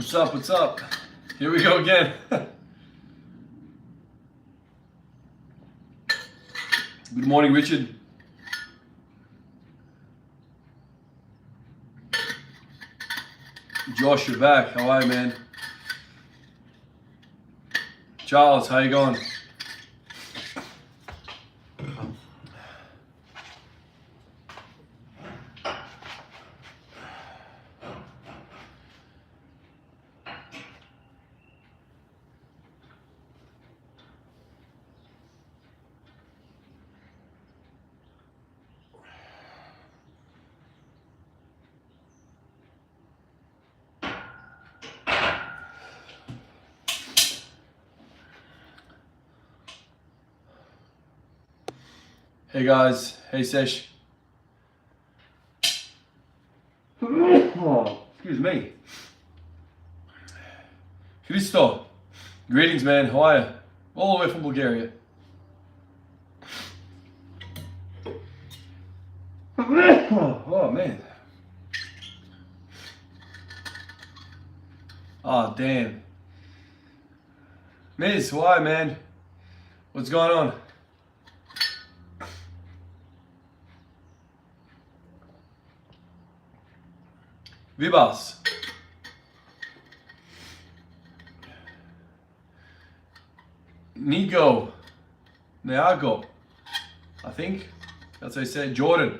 What's up? What's up? Here we go again. Good morning, Richard. Josh, you're back. How are you, man? Charles, how you going? Hey guys, hey Sesh. Oh, excuse me. Christo, greetings man, how are you? All the way from Bulgaria. Oh man. Oh damn. Miz, why man? What's going on? Vibas. Nico. Neago. I think. That's how I say it. Jordan.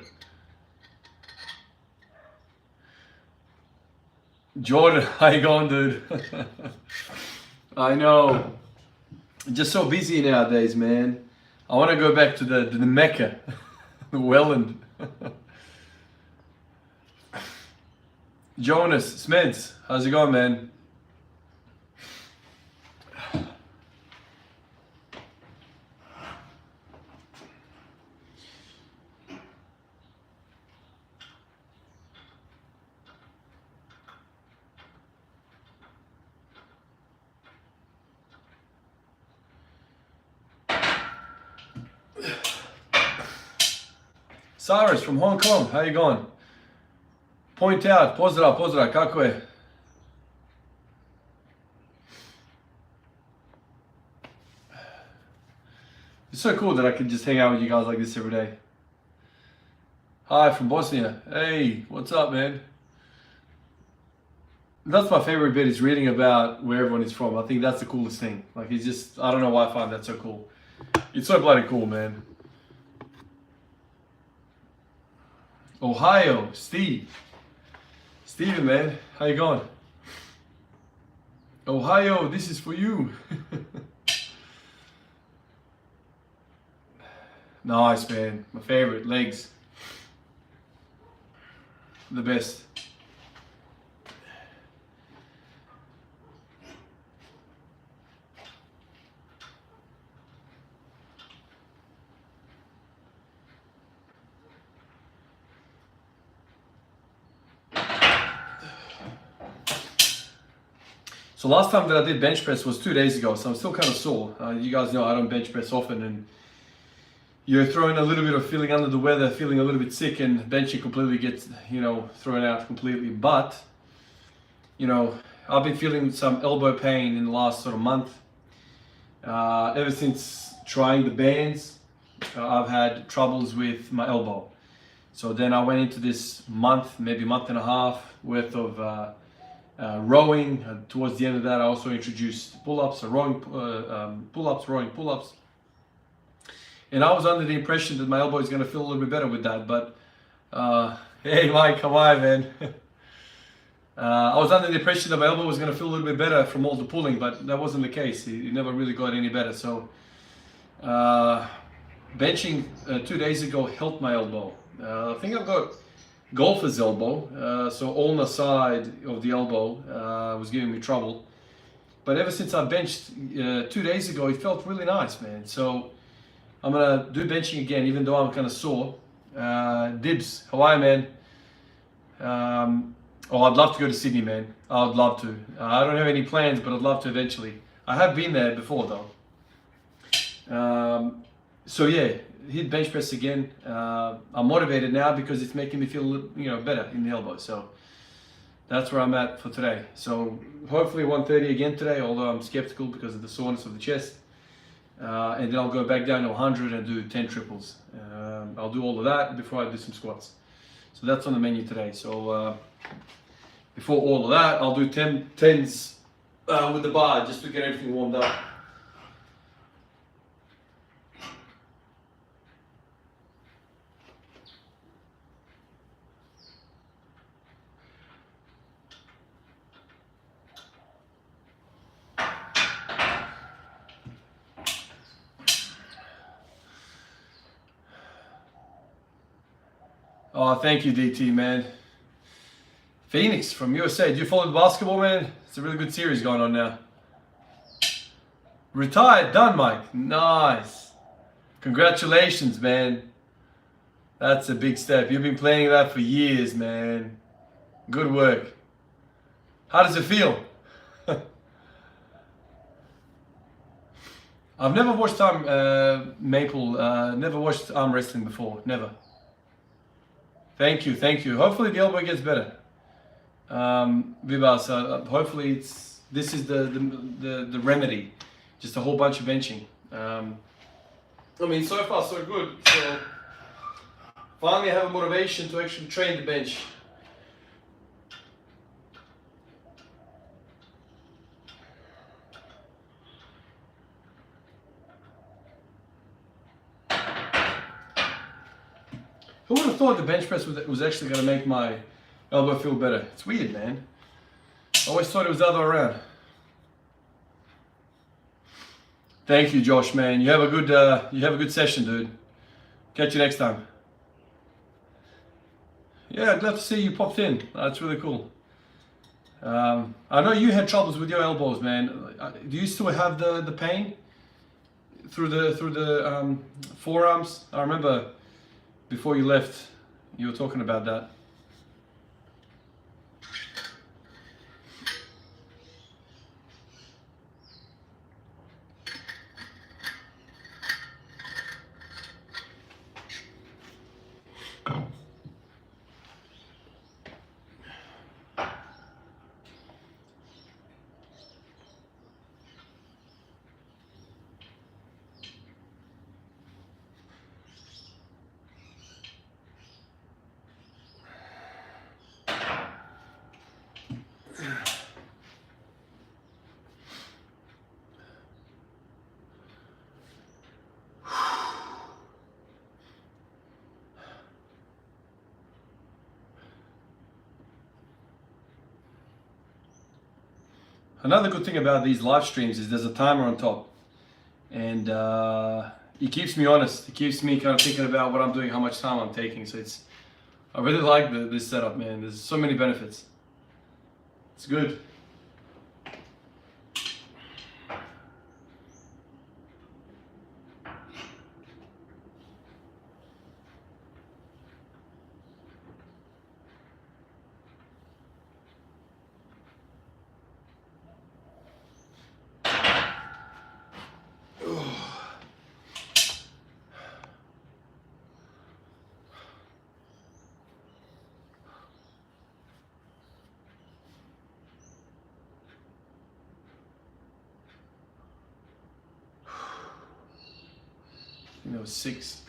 Jordan, how you going, dude? I know. Just so busy nowadays, man. I want to go back to the Mecca. The Welland. Jonas, Smeds, how's it going, man? Cyrus from Hong Kong, how you going? Point out, pozdrav, kako je? It's so cool that I can just hang out with you guys like this every day. Hi from Bosnia. Hey, what's up, man? That's my favorite bit, is reading about where everyone is from. I think that's the coolest thing. Like, it's just, I don't know why I find that so cool. It's so bloody cool, man. Ohio, Steve. Steven, man, how you going? Ohio, this is for you. Nice, man. My favorite, legs. The best. So last time that I did bench press was 2 days ago, so I'm still kind of sore. You guys know I don't bench press often, and you're throwing a little bit of feeling under the weather, feeling a little bit sick, and benching completely gets, thrown out completely. But, I've been feeling some elbow pain in the last sort of month. Ever since trying the bands, I've had troubles with my elbow. So then I went into this month, maybe month and a half worth of rowing. Towards the end of that, I also introduced pull-ups, rowing pull-ups. And I was under the impression that my elbow is going to feel a little bit better with that. But, hey Mike, how are you, man? I was under the impression that my elbow was going to feel a little bit better from all the pulling, but that wasn't the case. It never really got any better. So, benching 2 days ago helped my elbow. I think I've got golfer's elbow, so ulnar side of the elbow was giving me trouble. But ever since I benched 2 days ago, it felt really nice, man. So I'm gonna do benching again, even though I'm kind of sore. Dibs, how are you, man? I'd love to go to Sydney, man. I'd love to. I don't have any plans, but I'd love to eventually. I have been there before, though. So yeah, hit bench press again. I'm motivated now because it's making me feel better in the elbow. So that's where I'm at for today. So hopefully 130 again today, although I'm skeptical because of the soreness of the chest. And then I'll go back down to 100 and do 10 triples. I'll do all of that before I do some squats. So that's on the menu today. So before all of that, I'll do 10s with the bar just to get everything warmed up. Oh, thank you, DT, man. Phoenix from USA. Do you follow the basketball, man? It's a really good series going on now. Retired, done, Mike. Nice. Congratulations, man. That's a big step. You've been playing that for years, man. Good work. How does it feel? I've never watched never watched arm wrestling before. Never. Thank you, thank you. Hopefully the elbow gets better. Vibas, hopefully this is the remedy. Just a whole bunch of benching. I mean, so far so good. So finally I have a motivation to actually train the bench. Who would have thought the bench press was actually going to make my elbow feel better? It's weird, man. I always thought it was the other way around. Thank you, Josh, man. You have a good session, dude. Catch you next time. Yeah, glad to see you popped in. That's really cool. I know you had troubles with your elbows, man. Do you still have the pain through the forearms? I remember before you left, you were talking about that. Another good thing about these live streams is there's a timer on top, and it keeps me honest. It keeps me kind of thinking about what I'm doing, how much time I'm taking. So I really like this setup, man. There's so many benefits. It's good. I think that was 6.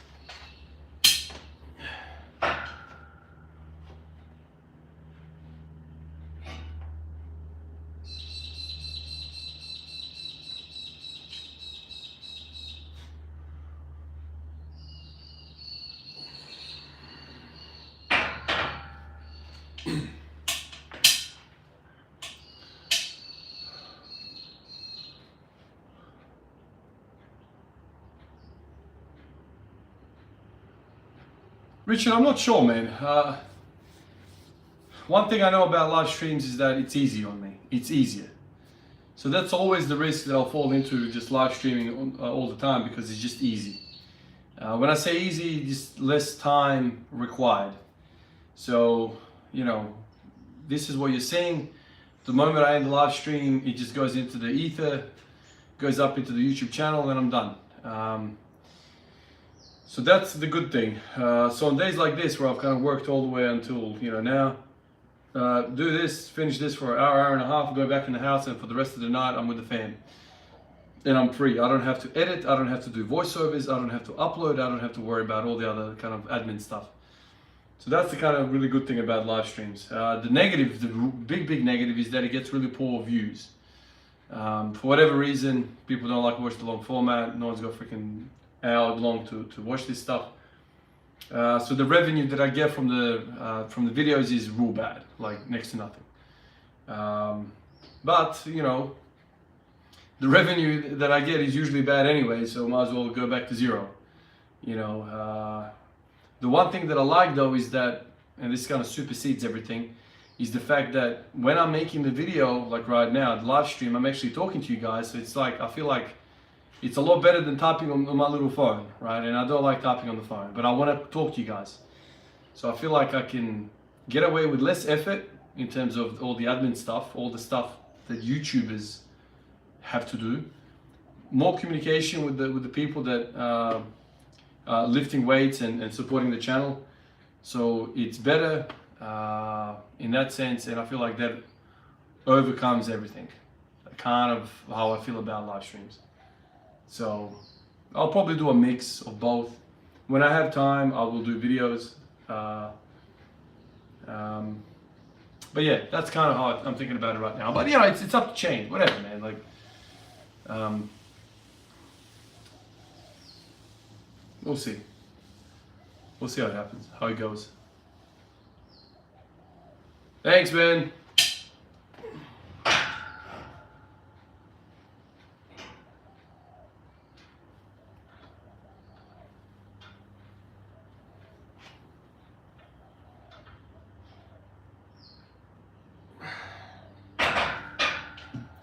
Richard, I'm not sure, man. One thing I know about live streams is that it's easy on me. It's easier. So that's always the risk that I'll fall into, just live streaming all the time, because it's just easy. When I say easy, just less time required. So, you know, this is what you're seeing. The moment I end the live stream, it just goes into the ether, goes up into the YouTube channel, and I'm done. So that's the good thing. So on days like this, where I've kind of worked all the way until, you know, now, do this, finish this for an hour, hour and a half, go back in the house, and for the rest of the night I'm with the fam. And I'm free. I don't have to edit, I don't have to do voiceovers, I don't have to upload, I don't have to worry about all the other kind of admin stuff. So that's the kind of really good thing about live streams. The negative, the big negative is that it gets really poor views. For whatever reason, people don't like to watch the long format. No one's got freaking hour long to watch this stuff. So the revenue that I get from the videos is real bad, like next to nothing. But you know, the revenue that I get is usually bad anyway, so might as well go back to zero. You know, the one thing that I like though is that, and this kind of supersedes everything, is the fact that when I'm making the video, like right now, the live stream, I'm actually talking to you guys. So it's like, I feel like it's a lot better than typing on my little phone, right? And I don't like typing on the phone, but I want to talk to you guys. So I feel like I can get away with less effort in terms of all the admin stuff, all the stuff that YouTubers have to do. More communication with the people that lifting weights and supporting the channel. So it's better in that sense, and I feel like that overcomes everything. Kind of how I feel about live streams. So I'll probably do a mix of both. When I have time, I will do videos. But yeah, that's kind of how I'm thinking about it right now. But you know, it's up to change, whatever, man. Like, we'll see. We'll see how it happens, how it goes. Thanks, man.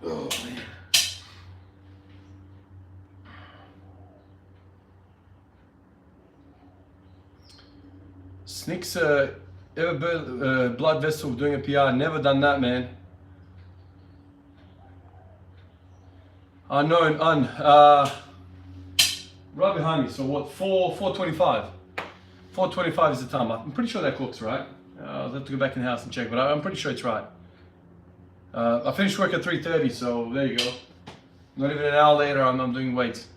Oh, man. Snicks, ever blood vessel doing a PR? Never done that, man. Unknown, right behind me. So what? 4:25. 4:25 is the time. I'm pretty sure that clocks right. I'll have to go back in the house and check, but I'm pretty sure it's right. I finished work at 3:30, so there you go. Not even an hour later, I'm doing weights.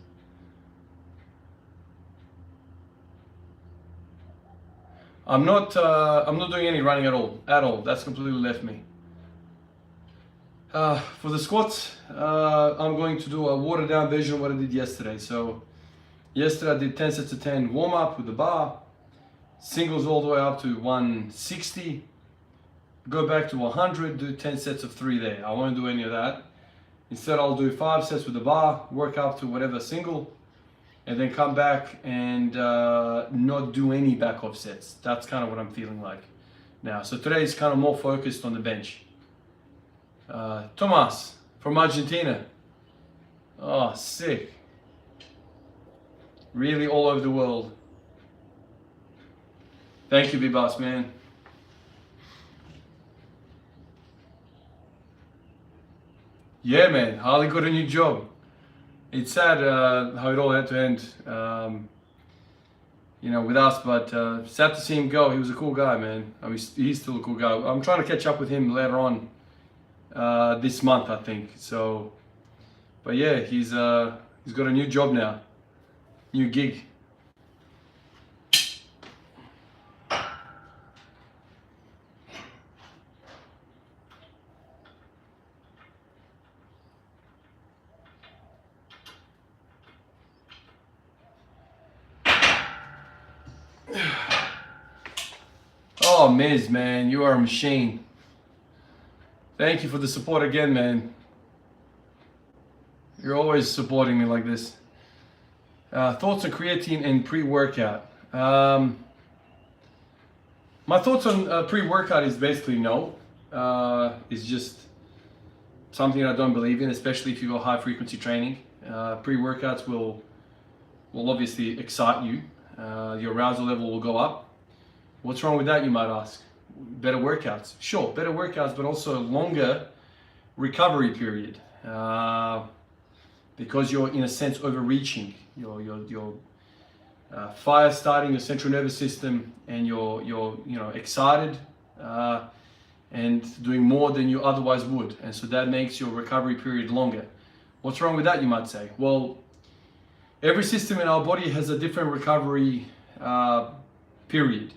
I'm not doing any running at all. That's completely left me. For the squats, I'm going to do a watered down version of what I did yesterday. So yesterday I did 10 sets of 10 warm up with the bar, singles all the way up to 160, go back to 100, do 10 sets of 3 there. I won't do any of that. Instead I'll do 5 sets with the bar, work up to whatever single, and then come back and not do any back off sets. That's kind of what I'm feeling like now. So today is kind of more focused on the bench. Tomas from Argentina. Oh, sick. Really all over the world. Thank you, B-Boss, man. Yeah, man, Harley got a new job. It's sad how it all had to end, you know, with us, but sad to see him go. He was a cool guy, man. I mean, he's still a cool guy. I'm trying to catch up with him later on this month, I think. So, but yeah, he's got a new job now, new gig. Oh, Miz, man, you are a machine. Thank you for the support again, man. You're always supporting me like this. Thoughts on creatine and pre-workout. My thoughts on pre-workout is basically no. It's just something I don't believe in, especially if you go high frequency training. Pre-workouts will obviously excite you. Your arousal level will go up. What's wrong with that, you might ask? Better workouts. Sure, better workouts, but also longer recovery period. Because you're, in a sense, overreaching. You're fire starting your central nervous system, and you're excited. and doing more than you otherwise would. And so that makes your recovery period longer. What's wrong with that, you might say? Well, every system in our body has a different recovery period.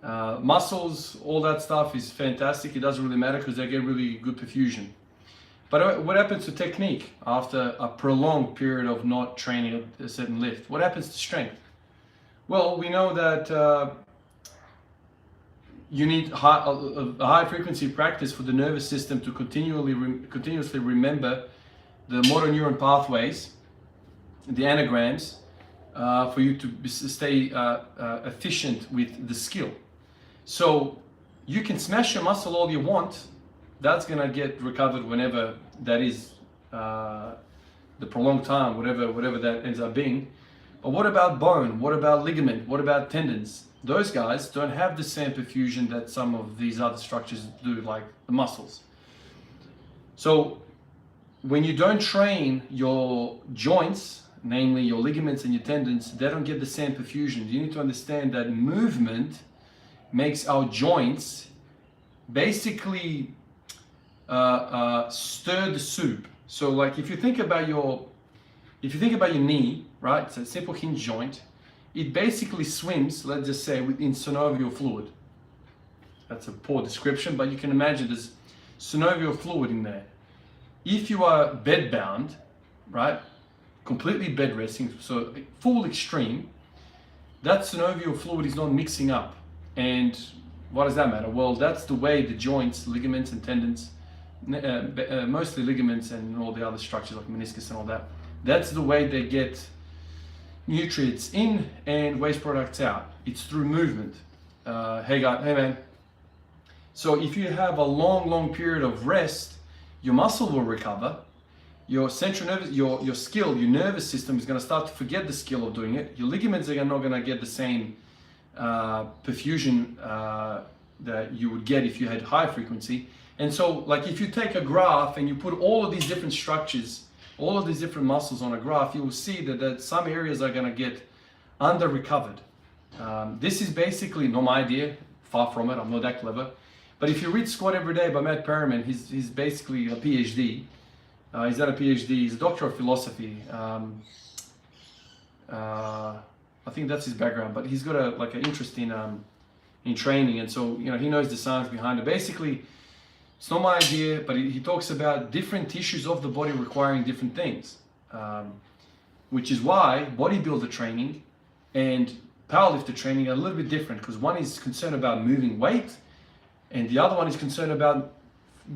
Muscles, all that stuff is fantastic. It doesn't really matter because they get really good perfusion. But what happens to technique after a prolonged period of not training a certain lift? What happens to strength? Well, we know that you need a high frequency practice for the nervous system to continuously remember the motor neuron pathways, the anagrams, for you to stay efficient with the skill. So you can smash your muscle all you want. That's gonna get recovered whenever that is, the prolonged time, whatever that ends up being. But what about bone? What about ligament? What about tendons? Those guys don't have the same perfusion that some of these other structures do, like the muscles. So when you don't train your joints, namely your ligaments and your tendons, they don't get the same perfusion. You need to understand that movement makes our joints basically stir the soup. So like if you think about your knee, right? It's a simple hinge joint. It basically swims, let's just say, in synovial fluid. That's a poor description, but you can imagine there's synovial fluid in there. If you are bedbound, right, completely bed resting, so full extreme, that synovial fluid is not mixing up. And what does that matter? Well, that's the way the joints, ligaments and tendons, mostly ligaments and all the other structures like meniscus and all that, that's the way they get nutrients in and waste products out. It's through movement. Hey man. So if you have a long period of rest, your muscle will recover. Your central nervous, your skill, your nervous system is going to start to forget the skill of doing it. Your ligaments are not going to get the same perfusion that you would get if you had high frequency. And so, like if you take a graph and you put all of these different structures, all of these different muscles on a graph, you will see that some areas are going to get under recovered. This is basically not my idea, far from it, I'm not that clever. But if you read Squat Every Day by Matt Perriman, he's basically a PhD. He's not a PhD, he's a doctor of philosophy. I think that's his background, but he's got an interest in training, and so he knows the science behind it. Basically, it's not my idea, but he talks about different tissues of the body requiring different things, which is why bodybuilder training and powerlifter training are a little bit different, because one is concerned about moving weight and the other one is concerned about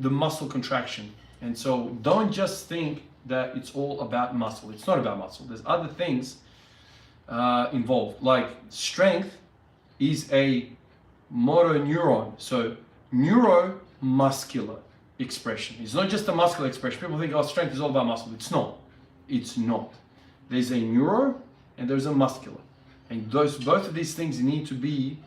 the muscle contraction. And so don't just think that it's all about muscle. It's not about muscle. There's other things involved, like strength is a motor neuron. So neuromuscular expression. It's not just a muscular expression. People think, oh, strength is all about muscle. It's not. It's not. There's a neuro and there's a muscular. And both of these things need to be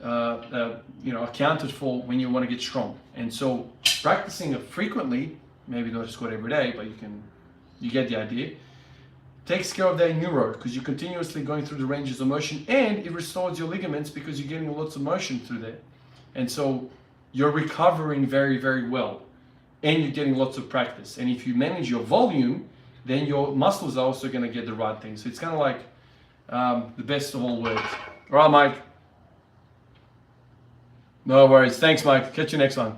accounted for when you want to get strong. And so practicing it frequently, maybe not just Squat every day, but you get the idea, takes care of that neuro, because you're continuously going through the ranges of motion, and it restores your ligaments because you're getting lots of motion through there. And so you're recovering very, very well, and you're getting lots of practice. And if you manage your volume, then your muscles are also going to get the right thing. So it's kind of like the best of all worlds. All right, Mike. No worries. Thanks, Mike. Catch you next one.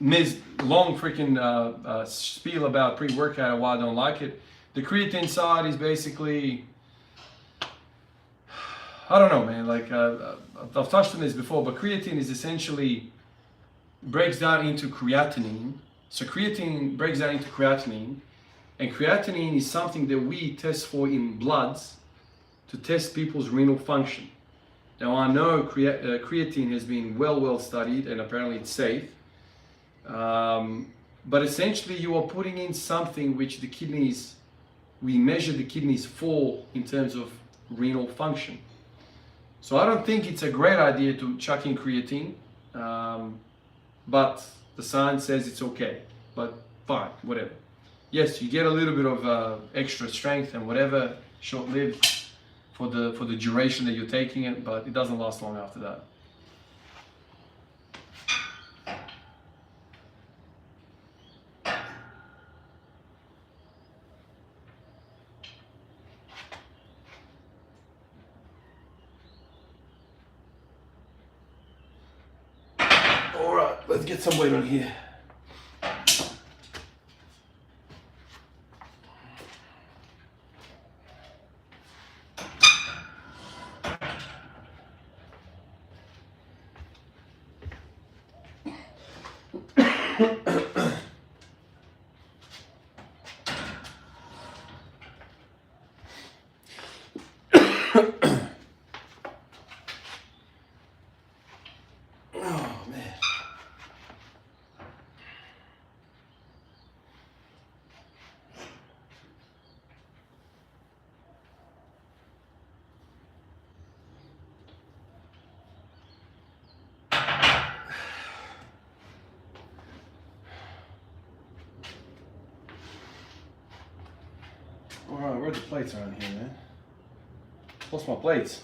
Ms. Long freaking spiel about pre-workout and why I don't like it. The creatine side is basically, I don't know, man. Like I've touched on this before, but creatine is essentially breaks down into creatinine. So creatine breaks down into creatinine, and creatinine is something that we test for in bloods to test people's renal function. Now I know creatine has been well studied, and apparently it's safe. But essentially you are putting in something which the kidneys, we measure the kidneys for in terms of renal function. So I don't think it's a great idea to chuck in creatine, but the science says it's okay, but fine, whatever. Yes, you get a little bit of extra strength and whatever, short-lived for the duration that you're taking it, but it doesn't last long after that. All right, let's get some weight on here. Alright, where are the plates around here, man? Lost my plates.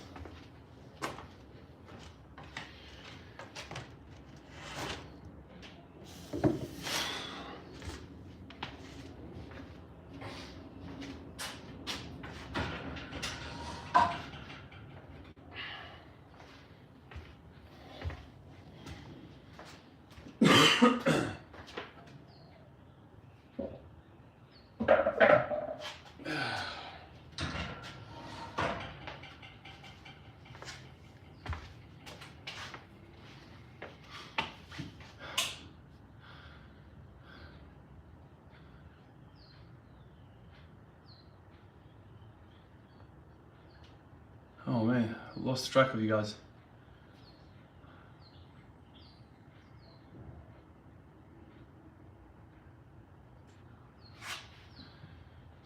Oh man, I lost track of you guys.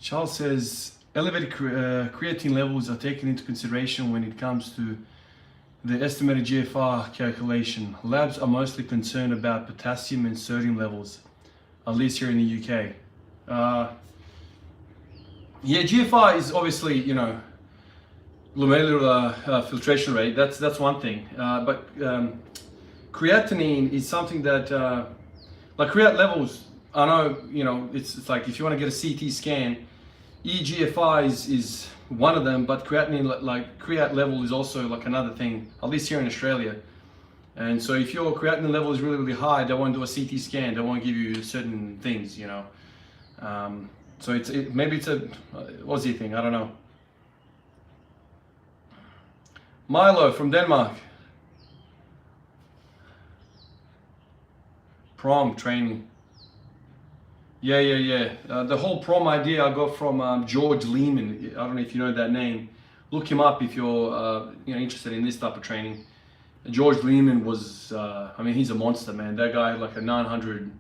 Charles says, elevated creatine levels are taken into consideration when it comes to the estimated GFR calculation. Labs are mostly concerned about potassium and sodium levels, at least here in the UK. Yeah, GFR is obviously, you know, glomerular filtration rate. That's one thing. But creatinine is something that, like creat levels, I know, you know, it's like if you want to get a CT scan, eGFR is one of them, but creatinine, like creat level is also like another thing, at least here in Australia. And so if your creatinine level is really, really high, they won't do a CT scan, they won't give you certain things, you know. So maybe it's a Aussie thing, I don't know. Milo from Denmark. Prom training. Yeah. The whole prom idea I got from George Lehman. I don't know if you know that name. Look him up if you're you know, interested in this type of training. George Lehman was, I mean, he's a monster, man. That guy had like a 900,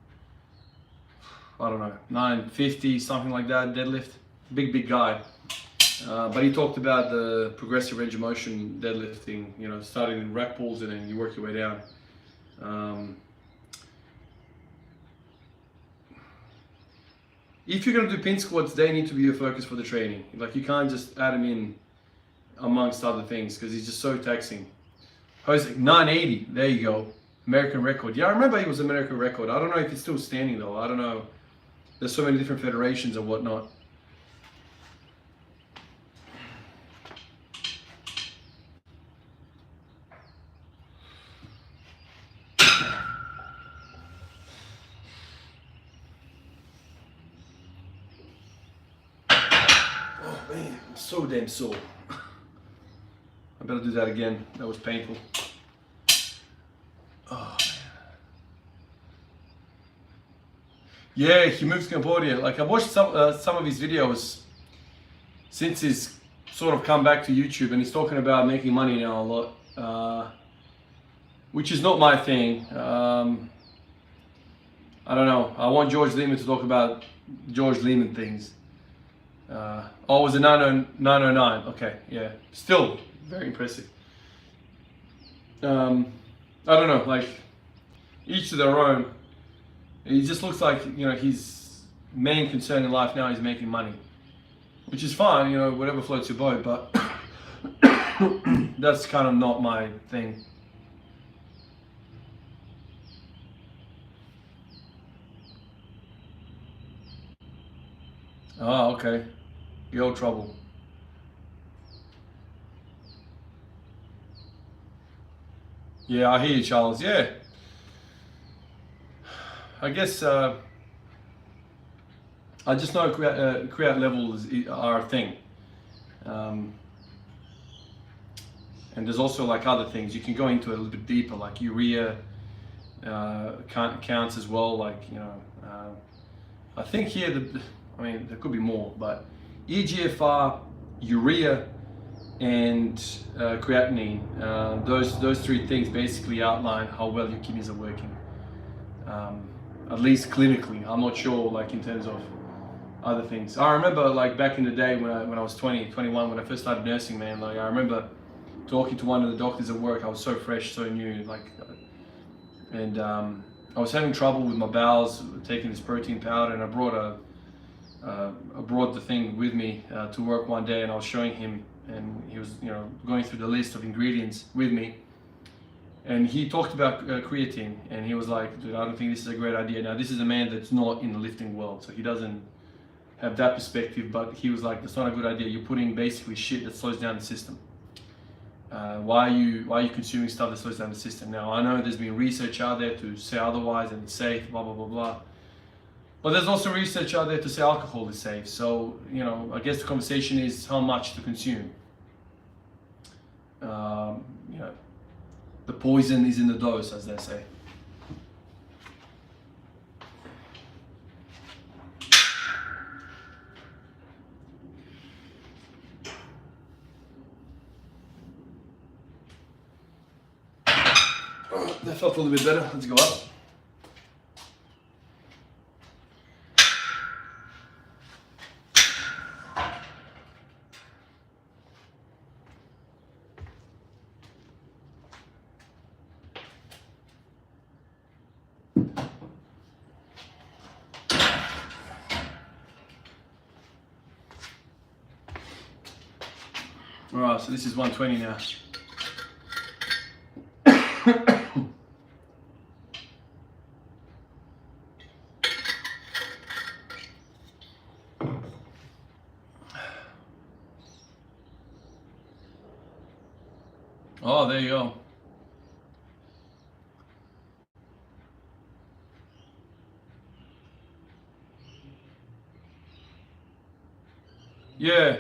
I don't know, 950, something like that, deadlift. Big guy. But he talked about the progressive range of motion deadlifting, you know, starting in rack pulls and then you work your way down. If you're going to do pin squats, they need to be your focus for the training. Like, you can't just add them in amongst other things because he's just so taxing. Jose, 980, there you go. American record. Yeah, I remember he was American record. I don't know if he's still standing though. I don't know. There's so many different federations and whatnot. Oh man, I'm so damn sore. I better do that again. That was painful. Oh man. Yeah, he moved to Cambodia. Like, I watched some of his videos since he's sort of come back to YouTube, and he's talking about making money now a lot, which is not my thing. I don't know. I want George Lehman to talk about George Lehman things. Oh, it was a 909. Okay, yeah. Still very impressive. I don't know, like, each to their own. He just looks like, you know, his main concern in life now is making money, which is fine, you know, whatever floats your boat, but that's kind of not my thing. Oh, okay. Girl trouble. Yeah, I hear you, Charles. Yeah. I guess I just know create levels are a thing. And there's also like other things you can go into it a little bit deeper, like urea counts as well. Like, you know, I think here I mean there could be more, but EGFR, urea, and creatinine. Those three things basically outline how well your kidneys are working. At least clinically. I'm not sure like in terms of other things. I remember like back in the day when I was 20, 21, when I first started nursing, man, like I remember talking to one of the doctors at work. I was so fresh, so new, like, and I was having trouble with my bowels, taking this protein powder, and I brought the thing with me to work one day, and I was showing him, and he was, you know, going through the list of ingredients with me, and he talked about creatine, and he was like, dude, I don't think this is a great idea. Now, this is a man that's not in the lifting world, so he doesn't have that perspective, but he was like, that's not a good idea. You're putting basically shit that slows down the system. Why are you consuming stuff that slows down the system? Now, I know there's been research out there to say otherwise and it's safe, blah, blah, blah, blah. But there's also research out there to say alcohol is safe. So, you know, I guess the conversation is how much to consume. You know, the poison is in the dose, as they say. That felt a little bit better. Let's go up. All right, so this is 120 now. Oh, there you go. Yeah.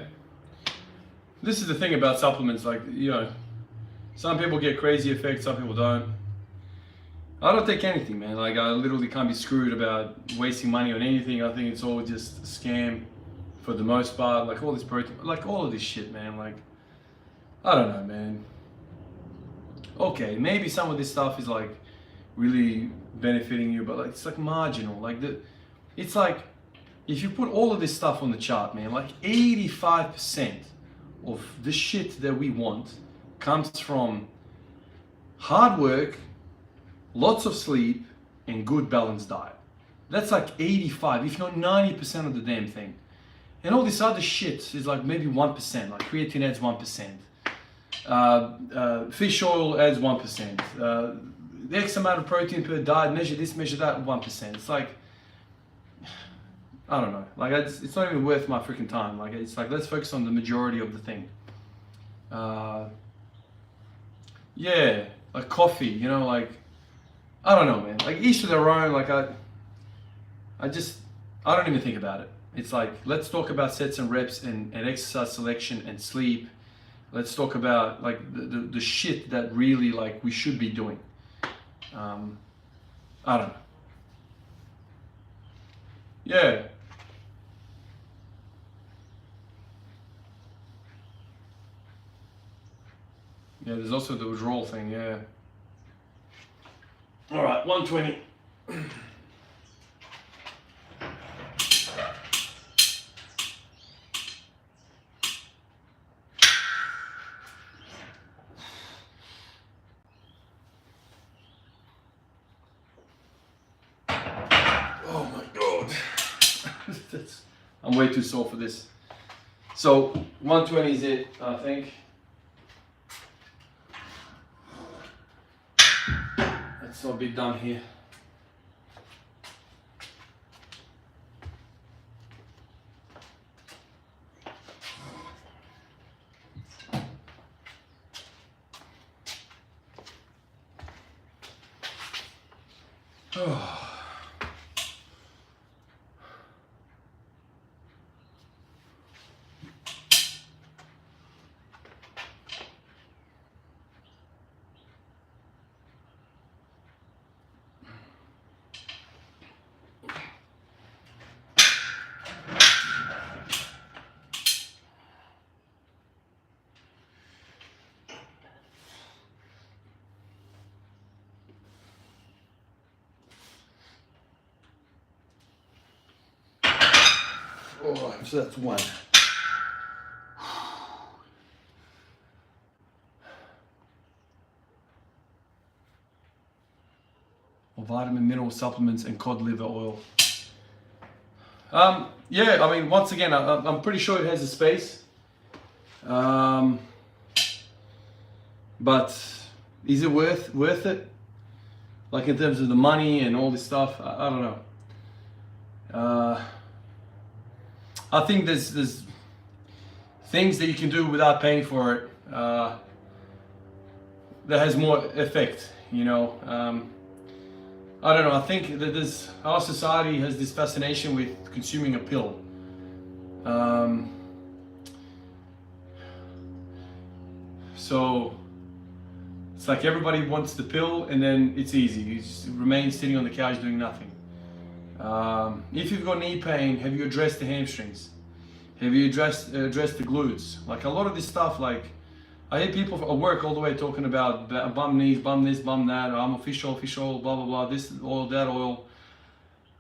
This is the thing about supplements, like, you know, some people get crazy effects, some people don't. I don't take anything, man. Like, I literally can't be screwed about wasting money on anything. I think it's all just a scam for the most part. Like, all this protein, like, all of this shit, man. Like, I don't know, man. Okay, maybe some of this stuff is like really benefiting you, but like it's like marginal. Like it's like if you put all of this stuff on the chart, man, like 85% of the shit that we want comes from hard work, lots of sleep, and good balanced diet. That's like 85, if not 90% of the damn thing. And all this other shit is like maybe 1%, like creatine adds 1%. Fish oil adds 1%. The X amount of protein per diet, measure this, measure that, 1%. It's like, I don't know. Like, it's not even worth my freaking time. Like, it's like, let's focus on the majority of the thing. Yeah, like coffee, you know, like, I don't know, man. Like, each to their own. Like, I don't even think about it. It's like, let's talk about sets and reps and exercise selection and sleep. Let's talk about like the shit that really like we should be doing. I don't know. Yeah. Yeah, there's also the withdrawal thing, yeah. All right, 120. Oh my God. I'm way too sore for this. So 120 is it, I think. Let's not be done here. Oh. Oh, so that's one. Or vitamin, mineral supplements, and cod liver oil. Yeah, I mean, once again, I'm pretty sure it has a space. But is it worth it? Like in terms of the money and all this stuff, I don't know. I think there's things that you can do without paying for it that has more effect, you know. I don't know, I think that our society has this fascination with consuming a pill. So it's like everybody wants the pill and then it's easy. You just remain sitting on the couch doing nothing. If you've got knee pain, have you addressed the hamstrings? Have you addressed the glutes? Like a lot of this stuff, like I hear people at work all the way talking about bum knees, bum this, bum that, I'm a fish oil, blah, blah, blah, this oil, that oil.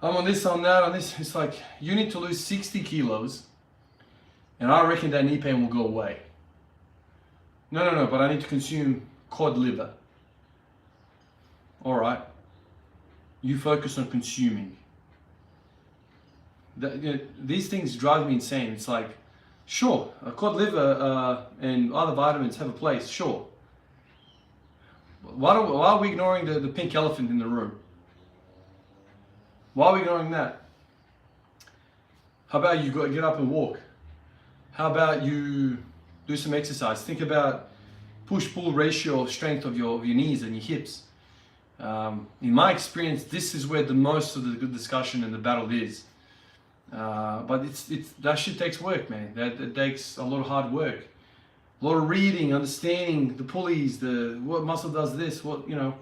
I'm on this, on that, on this. It's like, you need to lose 60 kilos and I reckon that knee pain will go away. No, but I need to consume cod liver. All right. You focus on consuming. These things drive me insane. It's like, sure, cod liver and other vitamins have a place, sure. Why are we ignoring the pink elephant in the room? Why are we ignoring that? How about you get up and walk? How about you do some exercise? Think about push-pull ratio of strength of your knees and your hips. In my experience, this is where the most of the good discussion and the battle is. But that shit takes work, man. That takes a lot of hard work, a lot of reading, understanding the pulleys, what muscle does this, what, you know.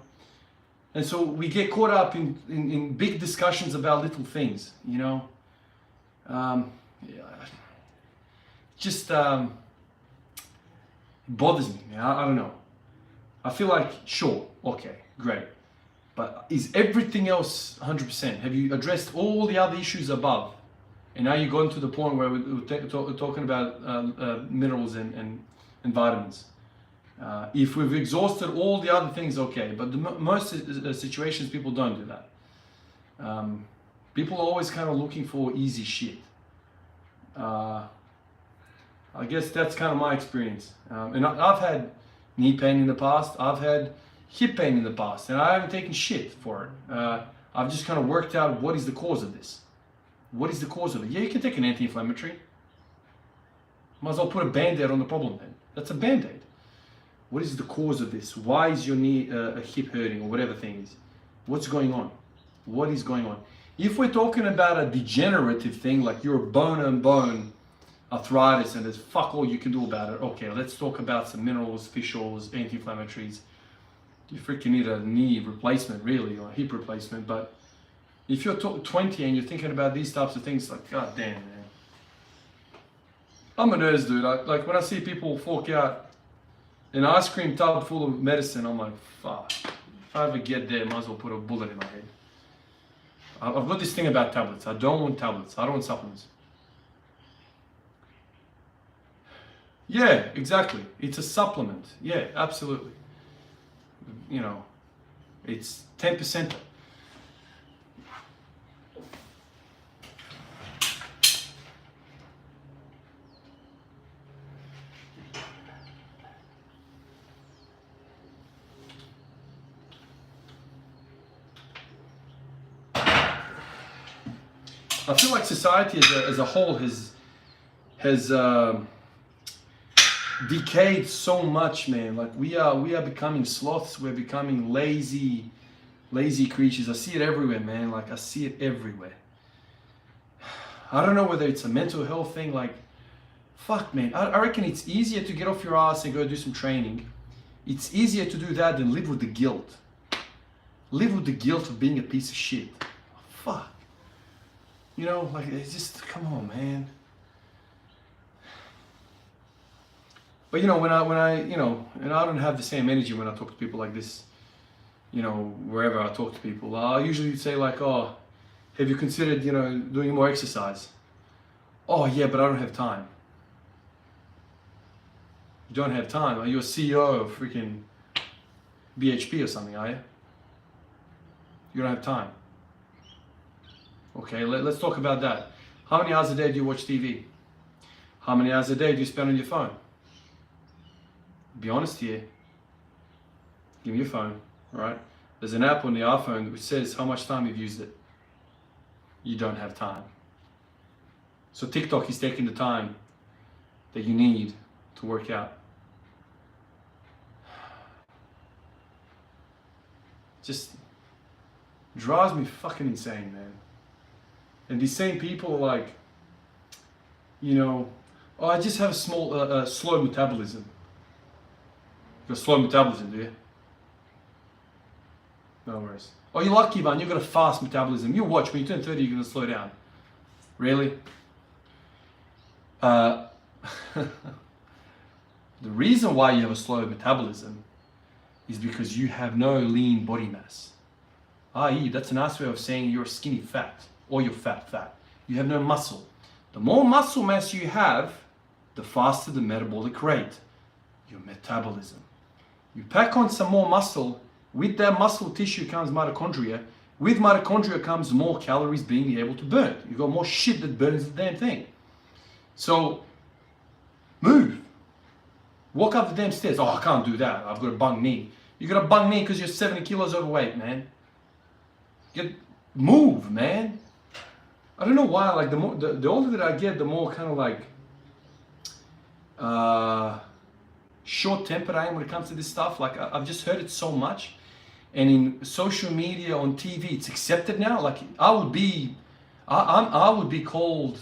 And so we get caught up in big discussions about little things, you know. It bothers me, man. I don't know. I feel like, sure, okay, great. But is everything else 100%? Have you addressed all the other issues above? And now you've gone to the point where we're talking about minerals and vitamins. If we've exhausted all the other things, okay. But most situations, people don't do that. People are always kind of looking for easy shit. I guess that's kind of my experience. And I've had knee pain in the past. I've had hip pain in the past. And I haven't taken shit for it. I've just kind of worked out what is the cause of this. What is the cause of it? Yeah, you can take an anti-inflammatory. Might as well put a band-aid on the problem then. That's a band-aid. What is the cause of this? Why is your knee, hip hurting or whatever thing is? What's going on? What is going on? If we're talking about a degenerative thing, like you're bone and bone arthritis and there's fuck all you can do about it, okay, let's talk about some minerals, fish oils, anti-inflammatories. You freaking need a knee replacement really, or a hip replacement. But if you're 20 and you're thinking about these types of things, like, god damn, man. I'm a nurse, dude. Like when I see people fork out an ice cream tub full of medicine, I'm like, fuck. If I ever get there, I might as well put a bullet in my head. I've got this thing about tablets. I don't want tablets. I don't want supplements. Yeah, exactly. It's a supplement. Yeah, absolutely. You know, it's 10%. I feel like society as a whole has decayed so much, man. Like we are becoming sloths. We're becoming lazy creatures. I see it everywhere, man. Like I see it everywhere. I don't know whether it's a mental health thing. Like, fuck, man. I reckon it's easier to get off your ass and go do some training. It's easier to do that than live with the guilt. Live with the guilt of being a piece of shit. Fuck. You know, like, it's just, come on, man. But, you know, when I, you know, and I don't have the same energy when I talk to people like this, you know, wherever I talk to people. I usually say like, oh, have you considered, you know, doing more exercise? Oh yeah, but I don't have time. You don't have time. Are you a CEO of freaking BHP or something, are you? You don't have time. Okay, let's talk about that. How many hours a day do you watch TV? How many hours a day do you spend on your phone? Be honest here. Give me your phone, right? There's an app on the iPhone which says how much time you've used it. You don't have time. So TikTok is taking the time that you need to work out. Just drives me fucking insane, man. And these same people are like, you know, oh, I just have a slow metabolism. You got slow metabolism, do you? No worries. Oh, you're lucky, man. You've got a fast metabolism. You watch, when you turn 30, you're going to slow down. Really? The reason why you have a slow metabolism is because you have no lean body mass. I.e., that's a nice way of saying you're skinny fat, or you're fat. You have no muscle. The more muscle mass you have, the faster the metabolic rate, your metabolism. You pack on some more muscle, with that muscle tissue comes mitochondria. With mitochondria comes more calories being able to burn. You've got more shit that burns the damn thing. So, move. Walk up the damn stairs. Oh, I can't do that. I've got a bung knee. You got a bung knee because you're 70 kilos overweight, man. Move, man. I don't know why, like the older that I get, the more kind of like short-tempered I am when it comes to this stuff. Like I've just heard it so much. And in social media, on TV, it's accepted now. Like I would be called,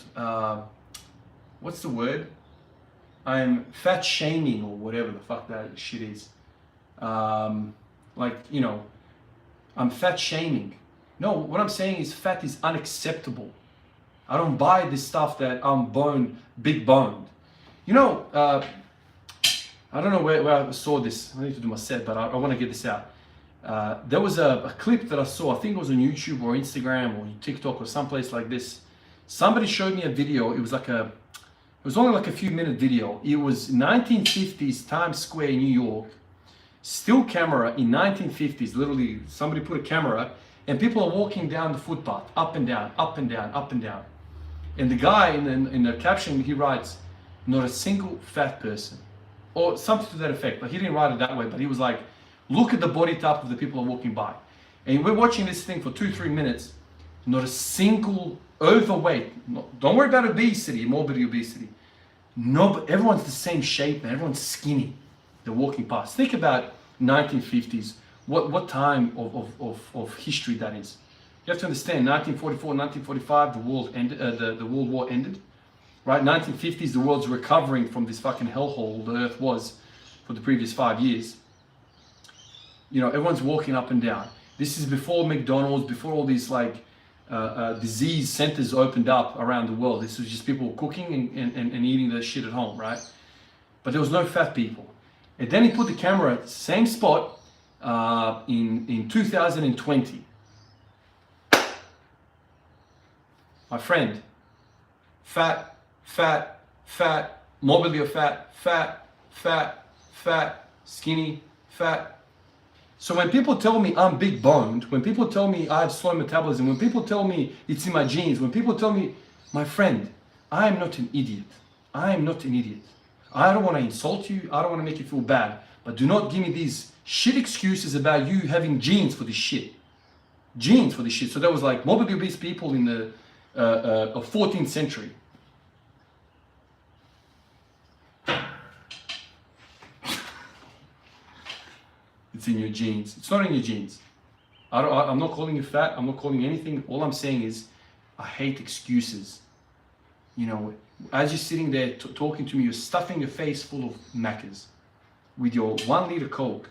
what's the word? I'm fat shaming or whatever the fuck that shit is. Like, you know, I'm fat shaming. No, what I'm saying is fat is unacceptable. I don't buy this stuff that I'm big boned. You know, I don't know where I saw this. I need to do my set, but I want to get this out. There was a clip that I saw, I think it was on YouTube or Instagram or TikTok or someplace like this. Somebody showed me a video. It was only like a few minute video. It was 1950s Times Square, New York. Still camera in 1950s. Literally, somebody put a camera and people are walking down the footpath, up and down, up and down, up and down. And the guy in the caption, he writes, "Not a single fat person," or something to that effect. Like he didn't write it that way, but he was like, look at the body type of the people who are walking by. And we're watching this thing for 2-3 minutes. Not a single overweight. Don't worry about obesity, morbid obesity. No, but everyone's the same shape, man. Everyone's skinny. They're walking past. Think about 1950s. What time of history that is. You have to understand, 1944, 1945, the world ended. The World War ended. Right? 1950s, the world's recovering from this fucking hellhole the Earth was for the previous 5 years. You know, everyone's walking up and down. This is before McDonald's, before all these like disease centers opened up around the world. This was just people cooking and eating their shit at home, right? But there was no fat people. And then he put the camera at the same spot in 2020. My friend, fat, morbidly fat, skinny, fat. So when people tell me I'm big boned, when people tell me I have slow metabolism, when people tell me it's in my genes, when people tell me, my friend, I am not an idiot. I am not an idiot. I don't want to insult you. I don't want to make you feel bad. But do not give me these shit excuses about you having genes for this shit. Genes for this shit. So that was like morbidly obese people in the 14th century. It's in your genes. It's not in your genes. I'm not calling you fat. I'm not calling you anything. All I'm saying is I hate excuses. You know, as you're sitting there talking to me, you're stuffing your face full of Maccas with your 1 liter Coke,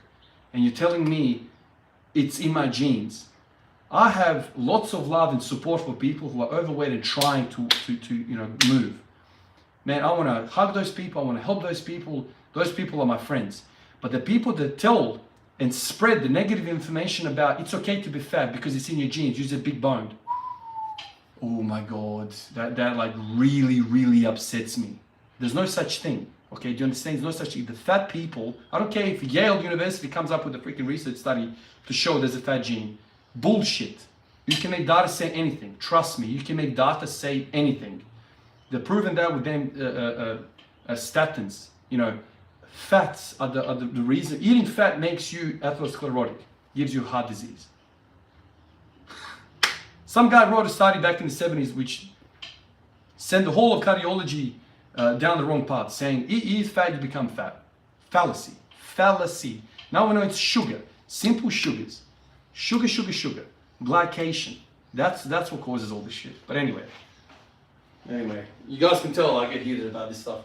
and you're telling me it's in my genes. I have lots of love and support for people who are overweight and trying to you know, move. Man, I want to hug those people. I want to help those people. Those people are my friends. But the people that tell and spread the negative information about it's okay to be fat because it's in your genes, you're big boned. Oh my God, that like really upsets me. There's no such thing. Okay, do you understand? There's no such thing. The fat people, I don't care if Yale University comes up with a freaking research study to show there's a fat gene. Bullshit. You can make data say anything. Trust me, you can make data say anything. They've proven that with them statins. You know, fats are the reason. Eating fat makes you atherosclerotic, gives you heart disease. Some guy wrote a study back in the 70s which sent the whole of cardiology down the wrong path, saying eat fat, you become fat. Fallacy. Fallacy. Now we know it's sugar. Simple sugars. Sugar. Glycation. That's what causes all this shit. But anyway, you guys can tell I get heated about this stuff.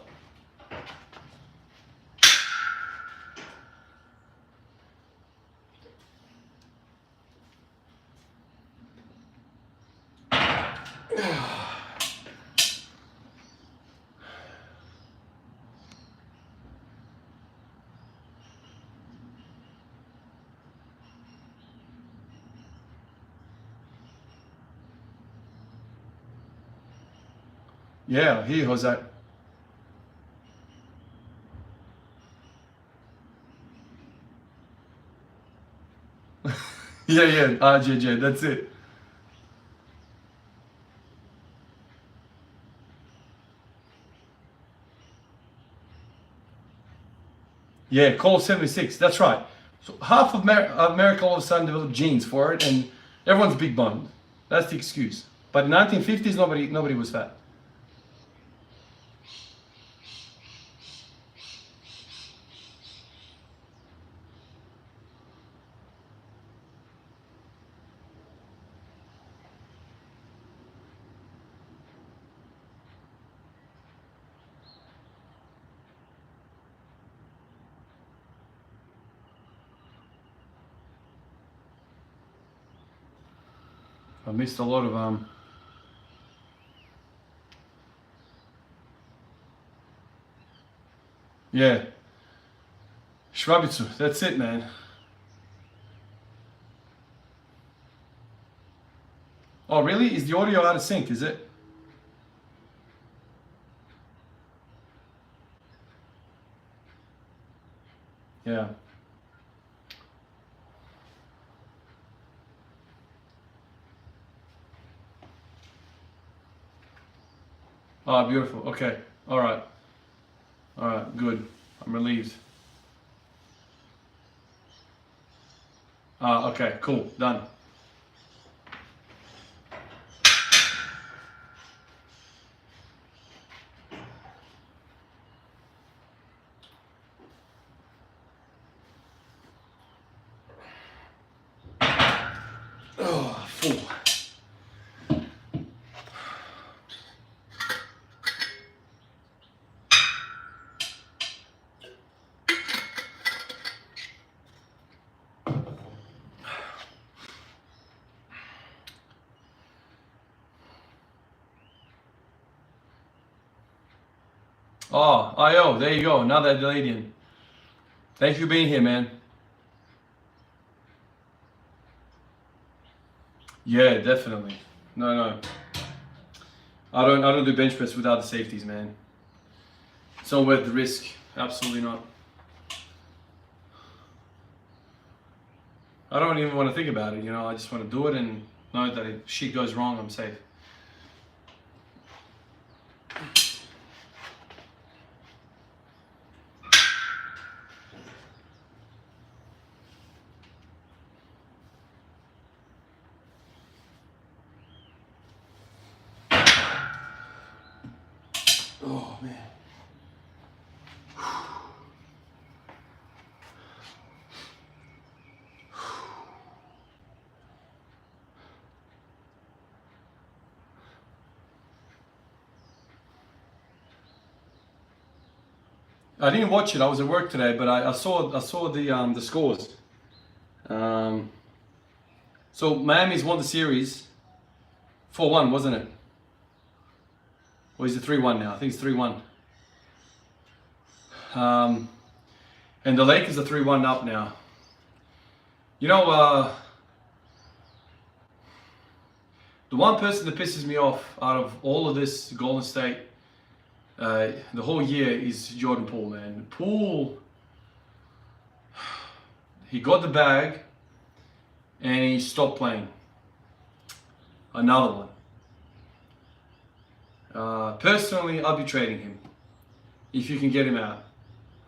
Yeah, here, Jose. yeah, RJJ, that's it. Yeah, call 76, that's right. So half of America all of a sudden developed genes for it, and everyone's big boned. That's the excuse. But in 1950s, nobody was fat. I missed a lot of yeah. Shvabitsu, that's it, man. Oh, really? Is the audio out of sync, is it? Yeah. Oh, beautiful. Okay. All right. All right. Good. I'm relieved. Okay. Cool. Done. Oh, full. Oh, IO, there you go. Another Adelaidean. Thank you for being here, man. Yeah, definitely. No. I don't do bench press without the safeties, man. It's not worth the risk. Absolutely not. I don't even want to think about it, you know. I just want to do it and know that if shit goes wrong, I'm safe. Oh, man. I didn't watch it. I was at work today, but I saw the scores. So Miami's won the series 4-1, wasn't it? Or is it 3-1 now? I think it's 3-1. And the Lakers are 3-1 up now. You know, the The one person that pisses me off out of all of this Golden State the whole year is Jordan Poole, man. Poole, he got the bag and he stopped playing. Another one. Personally, I'll be trading him. If you can get him out,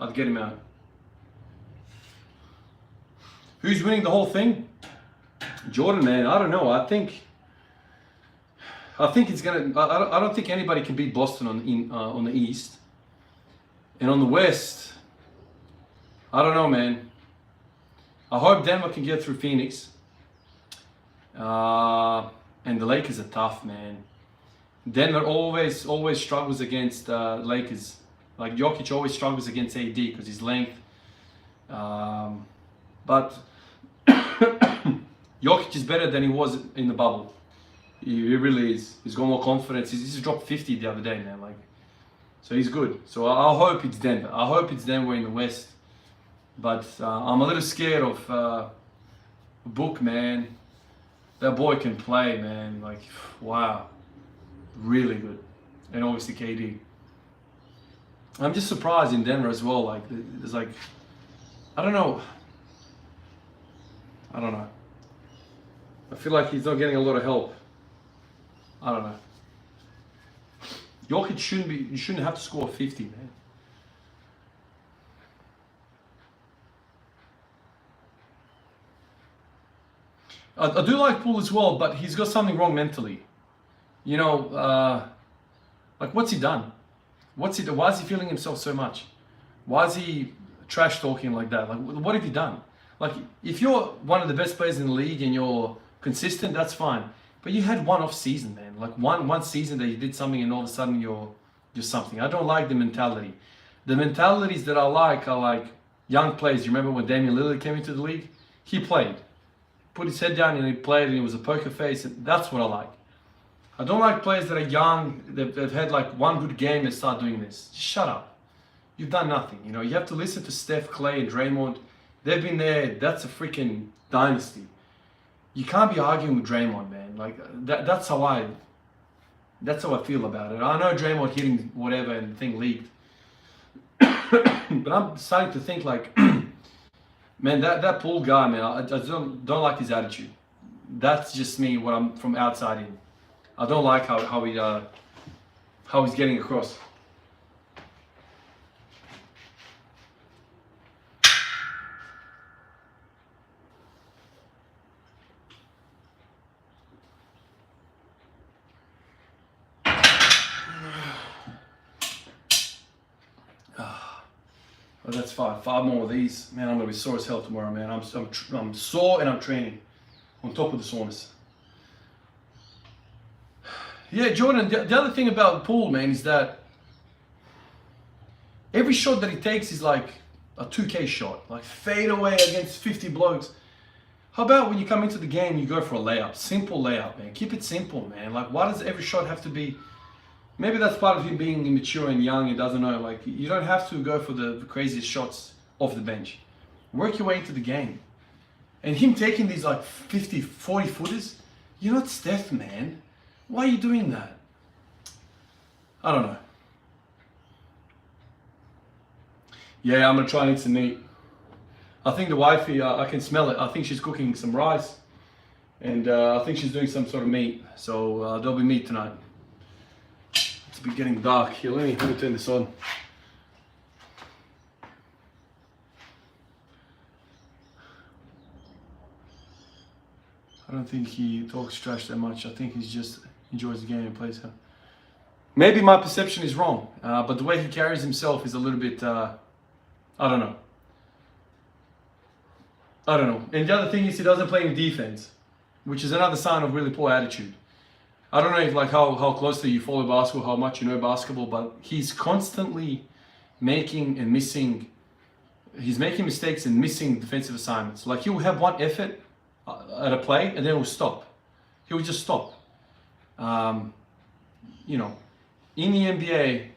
I'll get him out. Who's winning the whole thing? Jordan, man. I don't know. I think it's gonna. I don't think anybody can beat Boston on the East, and on the West. I don't know, man. I hope Denver can get through Phoenix. And the Lakers are tough, man. Denver always struggles against Lakers. Like Djuric always struggles against AD because his length. But Djuric is better than he was in the bubble. He really is. He's got more confidence. He's dropped 50 the other day, man. So he's good. So I hope it's Denver. I hope it's Denver in the West. But I'm a little scared of Book, man. That boy can play, man. Wow. Really good. And obviously KD. I'm just surprised in Denver as well. There's I don't know. I feel like he's not getting a lot of help. I don't know. Djuric shouldn't have to score 50, man. I do like Poole as well, but he's got something wrong mentally. What's he done? Why is he feeling himself so much? Why is he trash talking like that? What have you done? If you're one of the best players in the league and you're consistent, that's fine. But you had one off season, man. One season that you did something and all of a sudden you're something. I don't like the mentality. The mentalities that I like are like young players. You remember when Damian Lillard came into the league? He played. Put his head down and he played and he was a poker face. And that's what I like. I don't like players that are young, they've had one good game and start doing this. Just shut up. You've done nothing. You have to listen to Steph, Clay, and Draymond. They've been there. That's a freaking dynasty. You can't be arguing with Draymond, man. That's how I feel about it. I know Draymond hitting whatever and the thing leaked. But I'm starting to think man, that Poole guy, man, I don't like his attitude. That's just me, what I'm from outside in. I don't like how he's getting across. Oh, that's 5 more of these. Man, I'm gonna be sore as hell tomorrow, man. I'm sore and I'm training on top of the soreness. Yeah, Jordan, the other thing about Poole, man, is that every shot that he takes is like a 2K shot. Fade away against 50 blokes. How about when you come into the game, you go for a layup? Simple layup, man. Keep it simple, man. Why does every shot have to be... Maybe that's part of him being immature and young. He doesn't know. You don't have to go for the craziest shots off the bench. Work your way into the game. And him taking these 50, 40 footers, you're not Steph, man. Why are you doing that? I don't know. Yeah, I'm gonna try and eat some meat. I think the wifey, I can smell it. I think she's cooking some rice. And I think she's doing some sort of meat. So there'll be meat tonight. It's been getting dark. Here, let me turn this on. I don't think he talks trash that much. I think he just enjoys the game and plays her. Maybe my perception is wrong, but the way he carries himself is a little bit, I don't know. And the other thing is he doesn't play in defense, which is another sign of really poor attitude. I don't know if how closely you follow basketball, how much you know basketball, but he's constantly making and missing. He's making mistakes and missing defensive assignments. He'll have one effort at a play and then he'll stop. He'll just stop. In the NBA,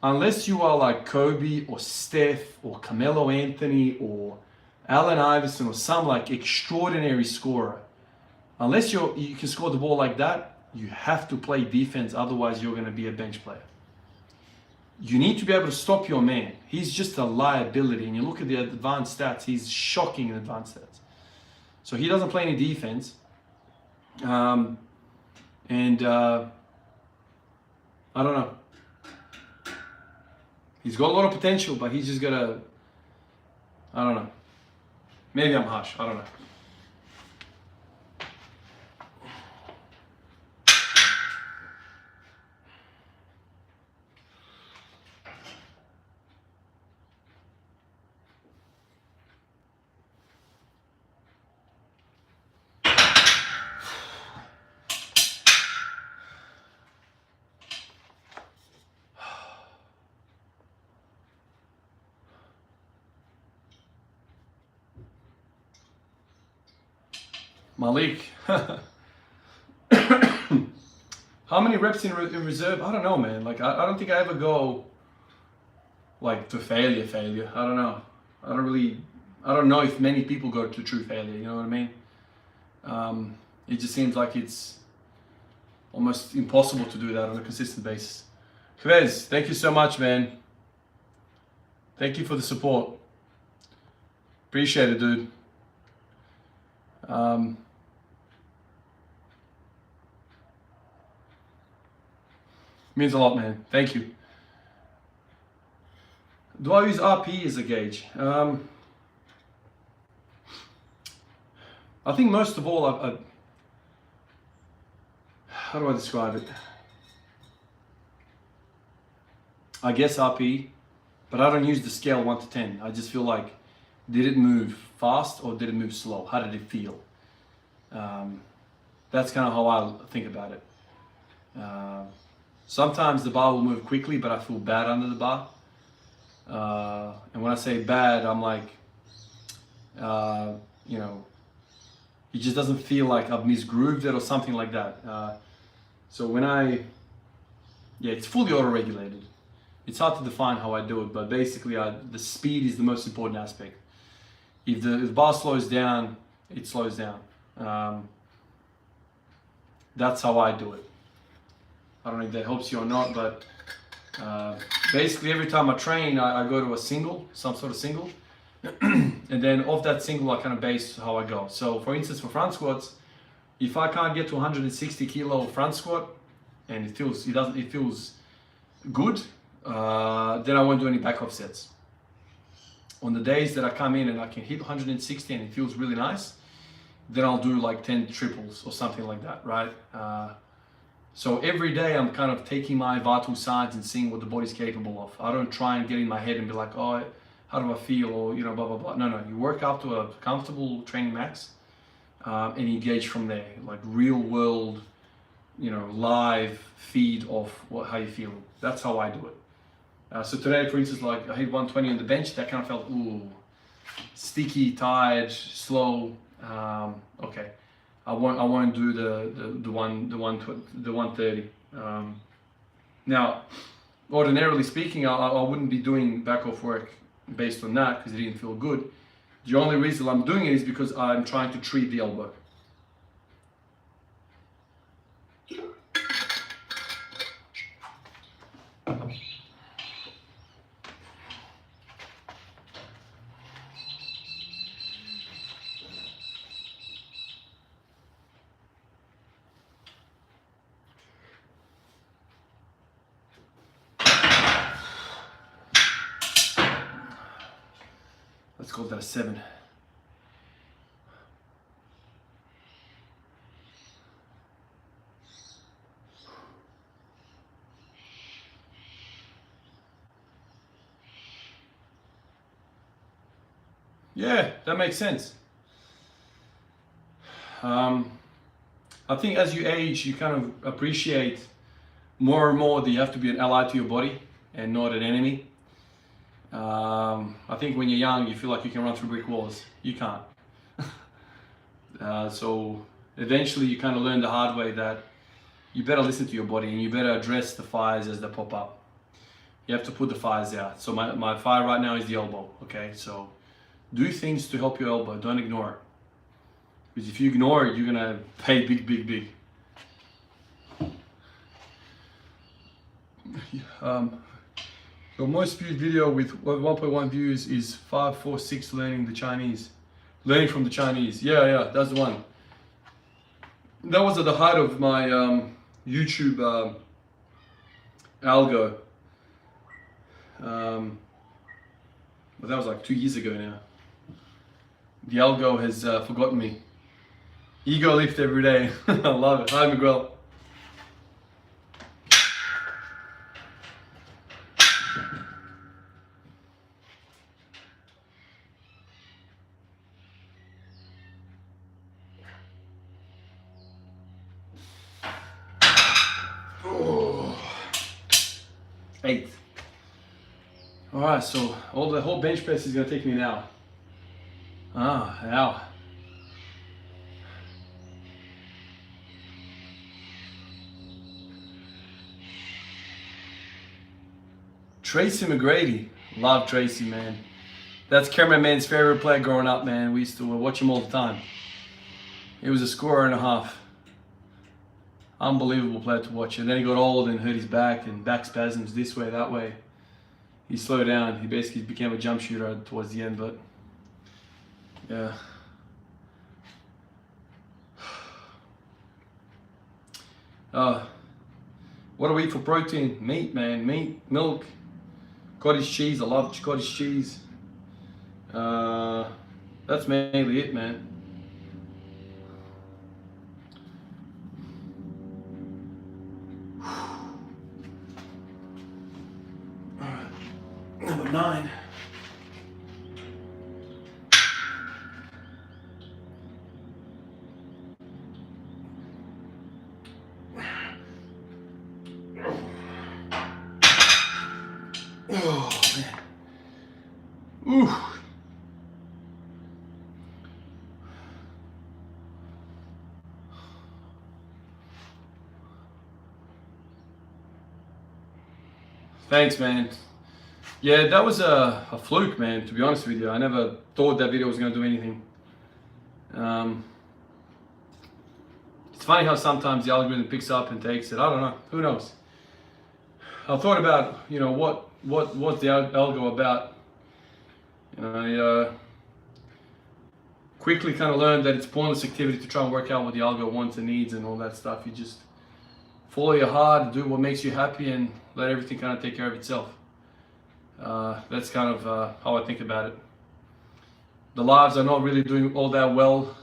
unless you are like Kobe or Steph or Carmelo Anthony or Allen Iverson or some extraordinary scorer, Unless you can score the ball like that, you have to play defense. Otherwise, you're going to be a bench player. You need to be able to stop your man. He's just a liability. And you look at the advanced stats, he's shocking in advanced stats. So he doesn't play any defense. I don't know. He's got a lot of potential, but he's just got to, I don't know. Maybe I'm harsh. I don't know. Malik. How many reps in reserve? I don't know, man. Like, I don't think I ever go like to failure. I don't know. I don't know if many people go to true failure. You know what I mean? It just seems like it's almost impossible to do that on a consistent basis. Kvez, thank you so much, man. Thank you for the support. Appreciate it, dude. Means a lot, man. Thank you. Do I use RP as a gauge? I think most of all, how do I describe it? I guess RP, but I don't use the scale 1 to 10. I just feel like, did it move fast or did it move slow? How did it feel? That's kind of how I think about it. Sometimes the bar will move quickly, but I feel bad under the bar. And when I say bad, I'm like, you know, it just doesn't feel like I've misgrooved it or something like that. So when it's fully auto-regulated. It's hard to define how I do it, but basically the speed is the most important aspect. If the bar slows down, it slows down. That's how I do it. I don't know if that helps you or not, but basically every time I train, I go to a single, some sort of single, and then off that single, I kind of base how I go. So for instance, for front squats, if I can't get to 160 kilo front squat, and it feels good, then I won't do any back off sets. On the days that I come in and I can hit 160 and it feels really nice, then I'll do like 10 triples or something like that, right? So every day I'm kind of taking my vital signs and seeing what the body's capable of. I don't try and get in my head and be like, oh, how do I feel? Or, you know, blah, blah, blah. No, you work up to a comfortable training max and engage from there, like real world, you know, live feed of how you feel. That's how I do it. So today, for instance, like I hit 120 on the bench, that kind of felt, sticky, tired, slow. Okay. I won't do the 130. Now, ordinarily speaking, I wouldn't be doing back off work based on that because it didn't feel good. The only reason I'm doing it is because I'm trying to treat the elbow. Let's call that a 7. Yeah, that makes sense. I think as you age, you kind of appreciate more and more that you have to be an ally to your body and not an enemy. I think when you're young, you feel like you can run through brick walls. You can't. So eventually you kind of learn the hard way that you better listen to your body and you better address the fires as they pop up. You have to put the fires out. So my fire right now is the elbow, okay? So do things to help your elbow, don't ignore it. Because if you ignore it, you're gonna pay big. Your most viewed video with 1.1 views is 546 learning from the Chinese. Yeah, that's the one. That was at the height of my YouTube algo. But that was like 2 years ago now. The algo has forgotten me. Ego lift every day. I love it. Hi, Miguel. Eight. All right, so the whole bench press is gonna take me an hour. An hour. Tracy McGrady, love Tracy, man. That's cameraman's favorite player growing up, man. We used to watch him all the time. He was a scorer and a half. Unbelievable player to watch. And then he got old and hurt his back and back spasms this way, that way. He slowed down. He basically became a jump shooter towards the end, but yeah. What do we eat for protein? Meat, man. Meat, milk, cottage cheese. I love cottage cheese. That's mainly it, man. Number 9. Oh man. Ooh. Thanks, man. Yeah, that was a fluke, man, to be honest with you. I never thought that video was going to do anything. It's funny how sometimes the algorithm picks up and takes it. I don't know. Who knows? I thought about, what's the algo about? And I quickly kind of learned that it's pointless activity to try and work out what the algo wants and needs and all that stuff. You just follow your heart, do what makes you happy, and let everything kind of take care of itself. That's kind of how I think about it. The lives are not really doing all that well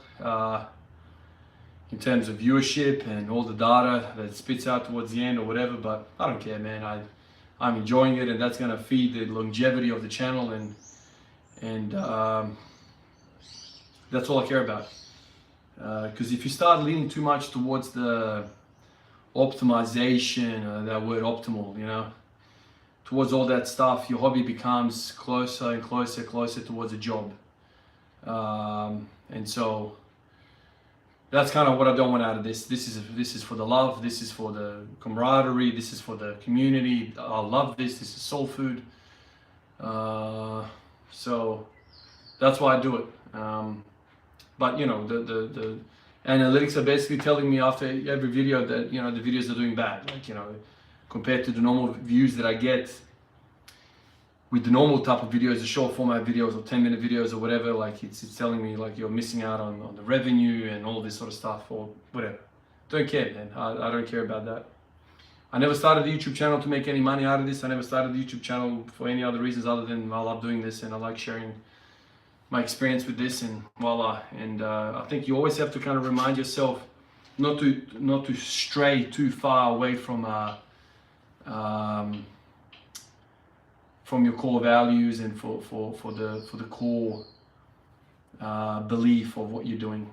in terms of viewership and all the data that spits out towards the end or whatever, but I don't care, man. I'm enjoying it, and that's going to feed the longevity of the channel, and that's all I care about. Because if you start leaning too much towards the optimization, that word optimal, towards all that stuff, your hobby becomes closer and closer towards a job. And so that's kind of what I don't want out of this. This is for the love, this is for the camaraderie, this is for the community. I love this is soul food. So that's why I do it. But the analytics are basically telling me after every video that the videos are doing bad, compared to the normal views that I get with the normal type of videos, the short format videos or 10-minute videos or whatever. It's telling me you're missing out on the revenue and all this sort of stuff or whatever. Don't care, man. I don't care about that. I never started the YouTube channel to make any money out of this. I never started the YouTube channel for any other reasons other than I love doing this and I like sharing my experience with this, and voila. And I think you always have to kind of remind yourself not to stray too far away from your core values and for the core belief of what you're doing.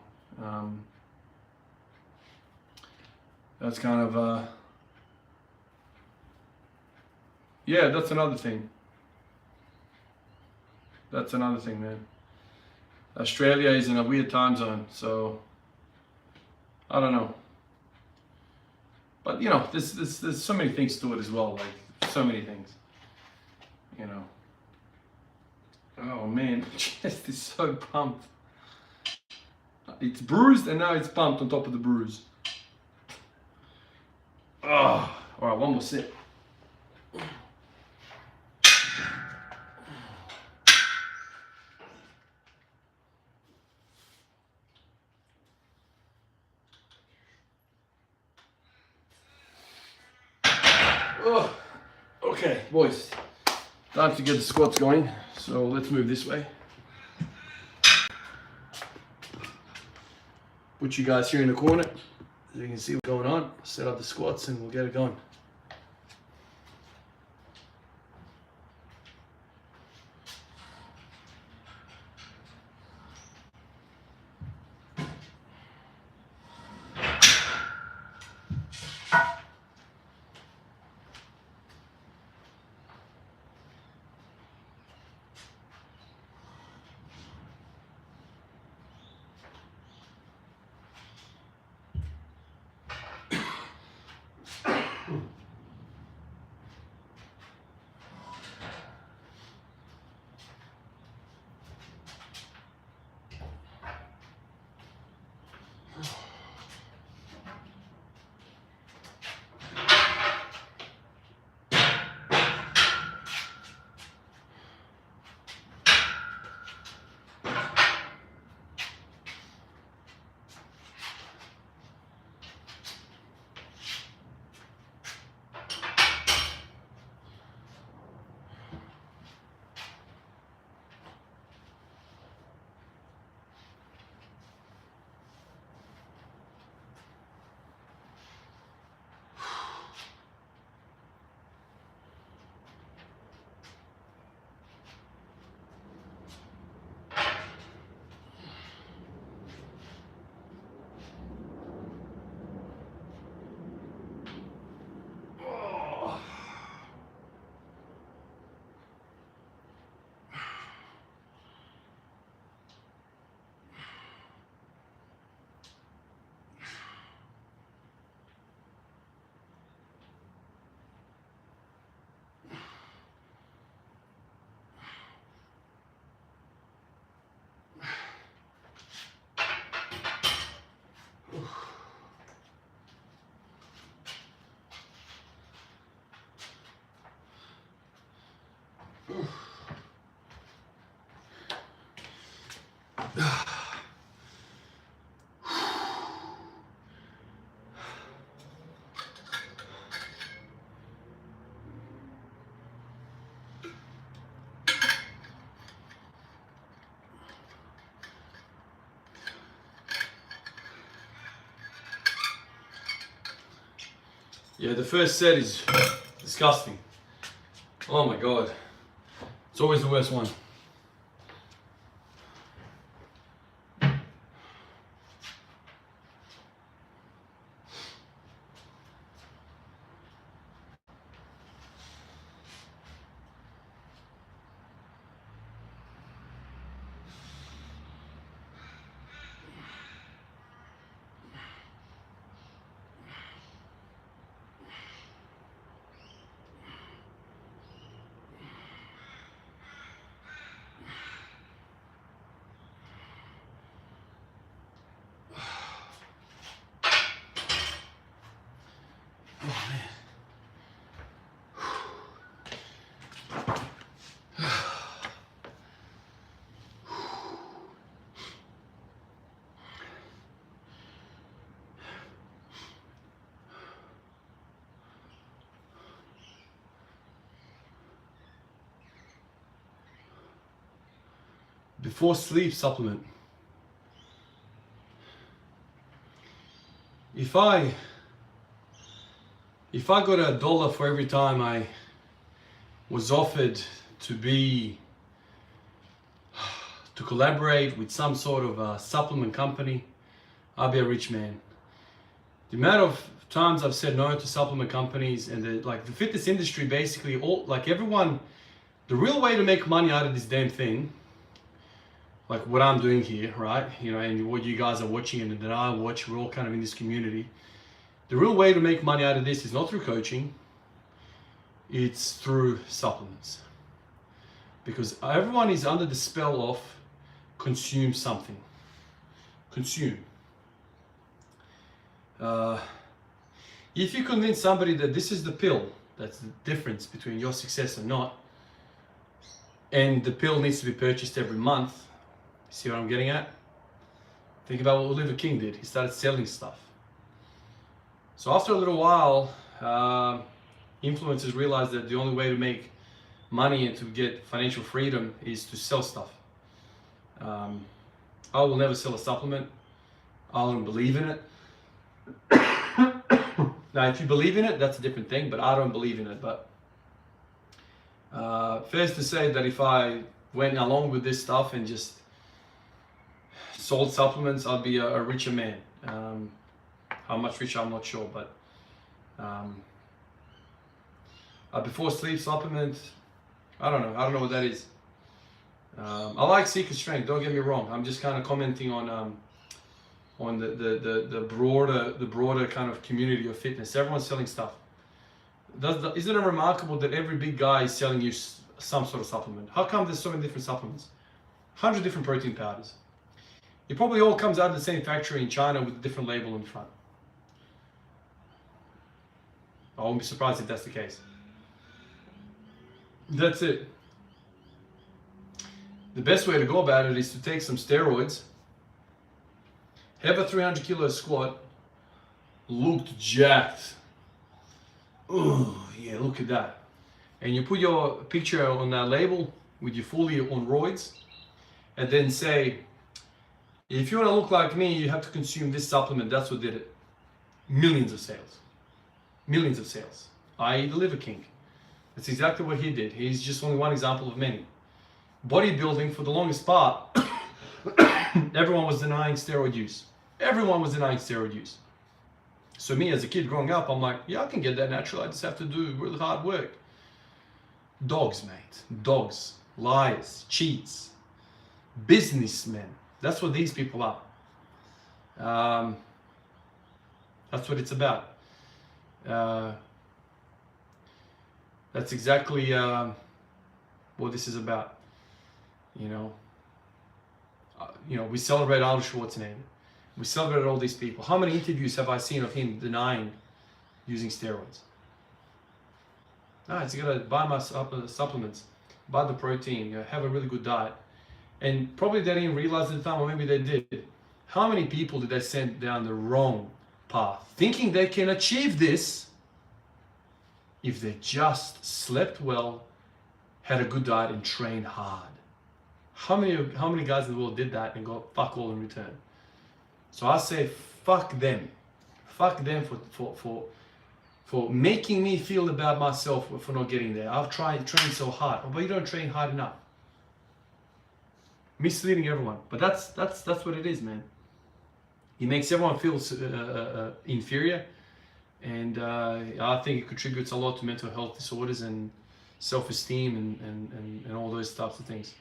That's kind of yeah, that's another thing. That's another thing, man. Australia is in a weird time zone, so I don't know. But there's so many things to it as well, so many things. Oh man, chest is so pumped. It's bruised and now it's pumped on top of the bruise. Oh, all right, one more sip. Oh, okay, boys, time to get the squats going. So let's move this way. Put you guys here in the corner so you can see what's going on. Set up the squats and we'll get it going. Yeah, the first set is disgusting. Oh my God. It's always the worst one. Before sleep supplement. If I got $1 for every time I was offered to collaborate with some sort of a supplement company, I'll be a rich man. The amount of times I've said no to supplement companies and the fitness industry, basically everyone, the real way to make money out of this damn thing, like what I'm doing here, right? You know, and what you guys are watching and that I watch, we're all kind of in this community. The real way to make money out of this is not through coaching, it's through supplements. Because everyone is under the spell of consume something. consume. If you convince somebody that this is the pill, that's the difference between your success and not, and the pill needs to be purchased every month, see what I'm getting at? Think about what Oliver King did. He started selling stuff. So after a little while, influencers realized that the only way to make money and to get financial freedom is to sell stuff. I will never sell a supplement. I don't believe in it. Now, if you believe in it, that's a different thing, but I don't believe in it. But fair to say that if I went along with this stuff and just sold supplements, I'd be a richer man. How much richer, I'm not sure, but before sleep supplement, I don't know what that is. I like Seeker Strength, don't get me wrong. I'm just kind of commenting on the broader kind of community of fitness. Everyone's selling stuff. Isn't it remarkable that every big guy is selling you some sort of supplement? How come there's so many different supplements? 100 different protein powders. It probably all comes out of the same factory in China with a different label in front. I won't be surprised if that's the case. That's it. The best way to go about it is to take some steroids, have a 300 kilo squat, looked jacked. Oh, yeah, look at that. And you put your picture on that label with you fully on roids, and then say, if you want to look like me, you have to consume this supplement. That's what did it. Millions of sales. Millions of sales. I.e. the Liver King. That's exactly what he did. He's just only one example of many. Bodybuilding, for the longest part, everyone was denying steroid use. Everyone was denying steroid use. So me as a kid growing up, I'm like, yeah, I can get that natural. I just have to do really hard work. Dogs, mate. Dogs. Liars. Cheats. Businessmen. That's what these people are. That's what it's about. That's exactly what this is about. You know, we celebrate Arnold Schwarzenegger. We celebrate all these people. How many interviews have I seen of him denying using steroids? It's got to buy my supplements, buy the protein, have a really good diet. And probably they didn't realize at the time, or maybe they did. How many people did they send down the wrong path, thinking they can achieve this if they just slept well, had a good diet, and trained hard? How many guys in the world did that and got fuck all in return? So I say fuck them. Fuck them for making me feel about myself for not getting there. I've trained so hard, but you don't train hard enough. Misleading everyone, but that's what it is, man. He makes everyone feel inferior, and I think it contributes a lot to mental health disorders and self-esteem and all those types of things.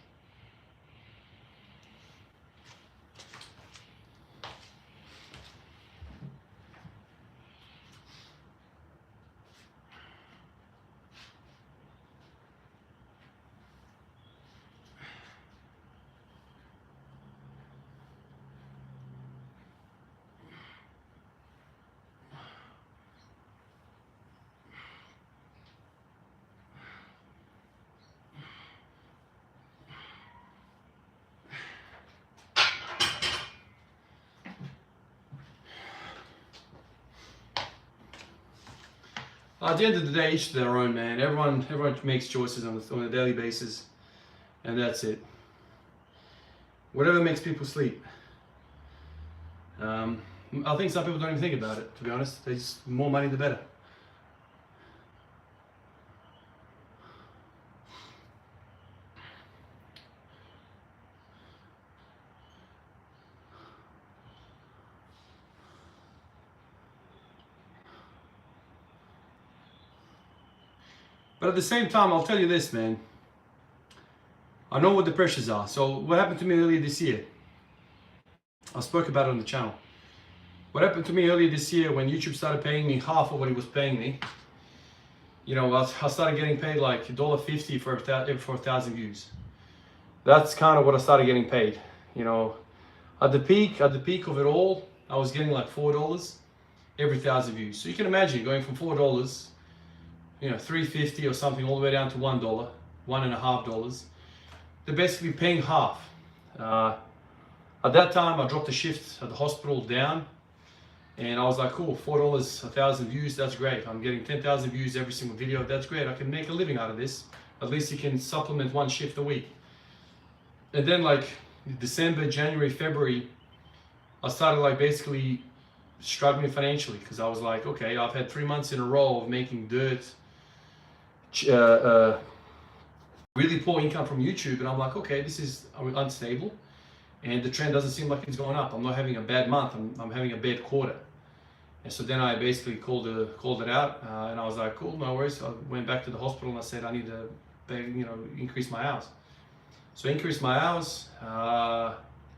At the end of the day, each to their own, man. Everyone makes choices on a daily basis, and that's it. Whatever makes people sleep. I think some people don't even think about it, to be honest. They just, more money the better. But at the same time, I'll tell you this, man. I know what the pressures are. So what happened to me earlier this year? I spoke about it on the channel. What happened to me earlier this year when YouTube started paying me half of what it was paying me? You know, I started getting paid like $1.50 for 1,000 views. That's kind of what I started getting paid. You know, At the peak of it all, I was getting like $4 every 1,000 views. So you can imagine going from $4, $3.50 or something, all the way down to $1, $1.50. They're basically paying half. At that time, I dropped the shift at the hospital down, and I was like, cool, $4, 1,000 views, that's great. I'm getting 10,000 views every single video, that's great. I can make a living out of this. At least you can supplement one shift a week. And then like December, January, February, I started like basically struggling financially, because I was like, okay, I've had 3 months in a row of making really poor income from YouTube, and I'm like, okay, this is unstable, and the trend doesn't seem like it's going up. I'm not having a bad month, I'm having a bad quarter. And so then I basically called it out, and I was like, cool, no worries. I went back to the hospital and I said, I need to increase my hours. So I increased my hours,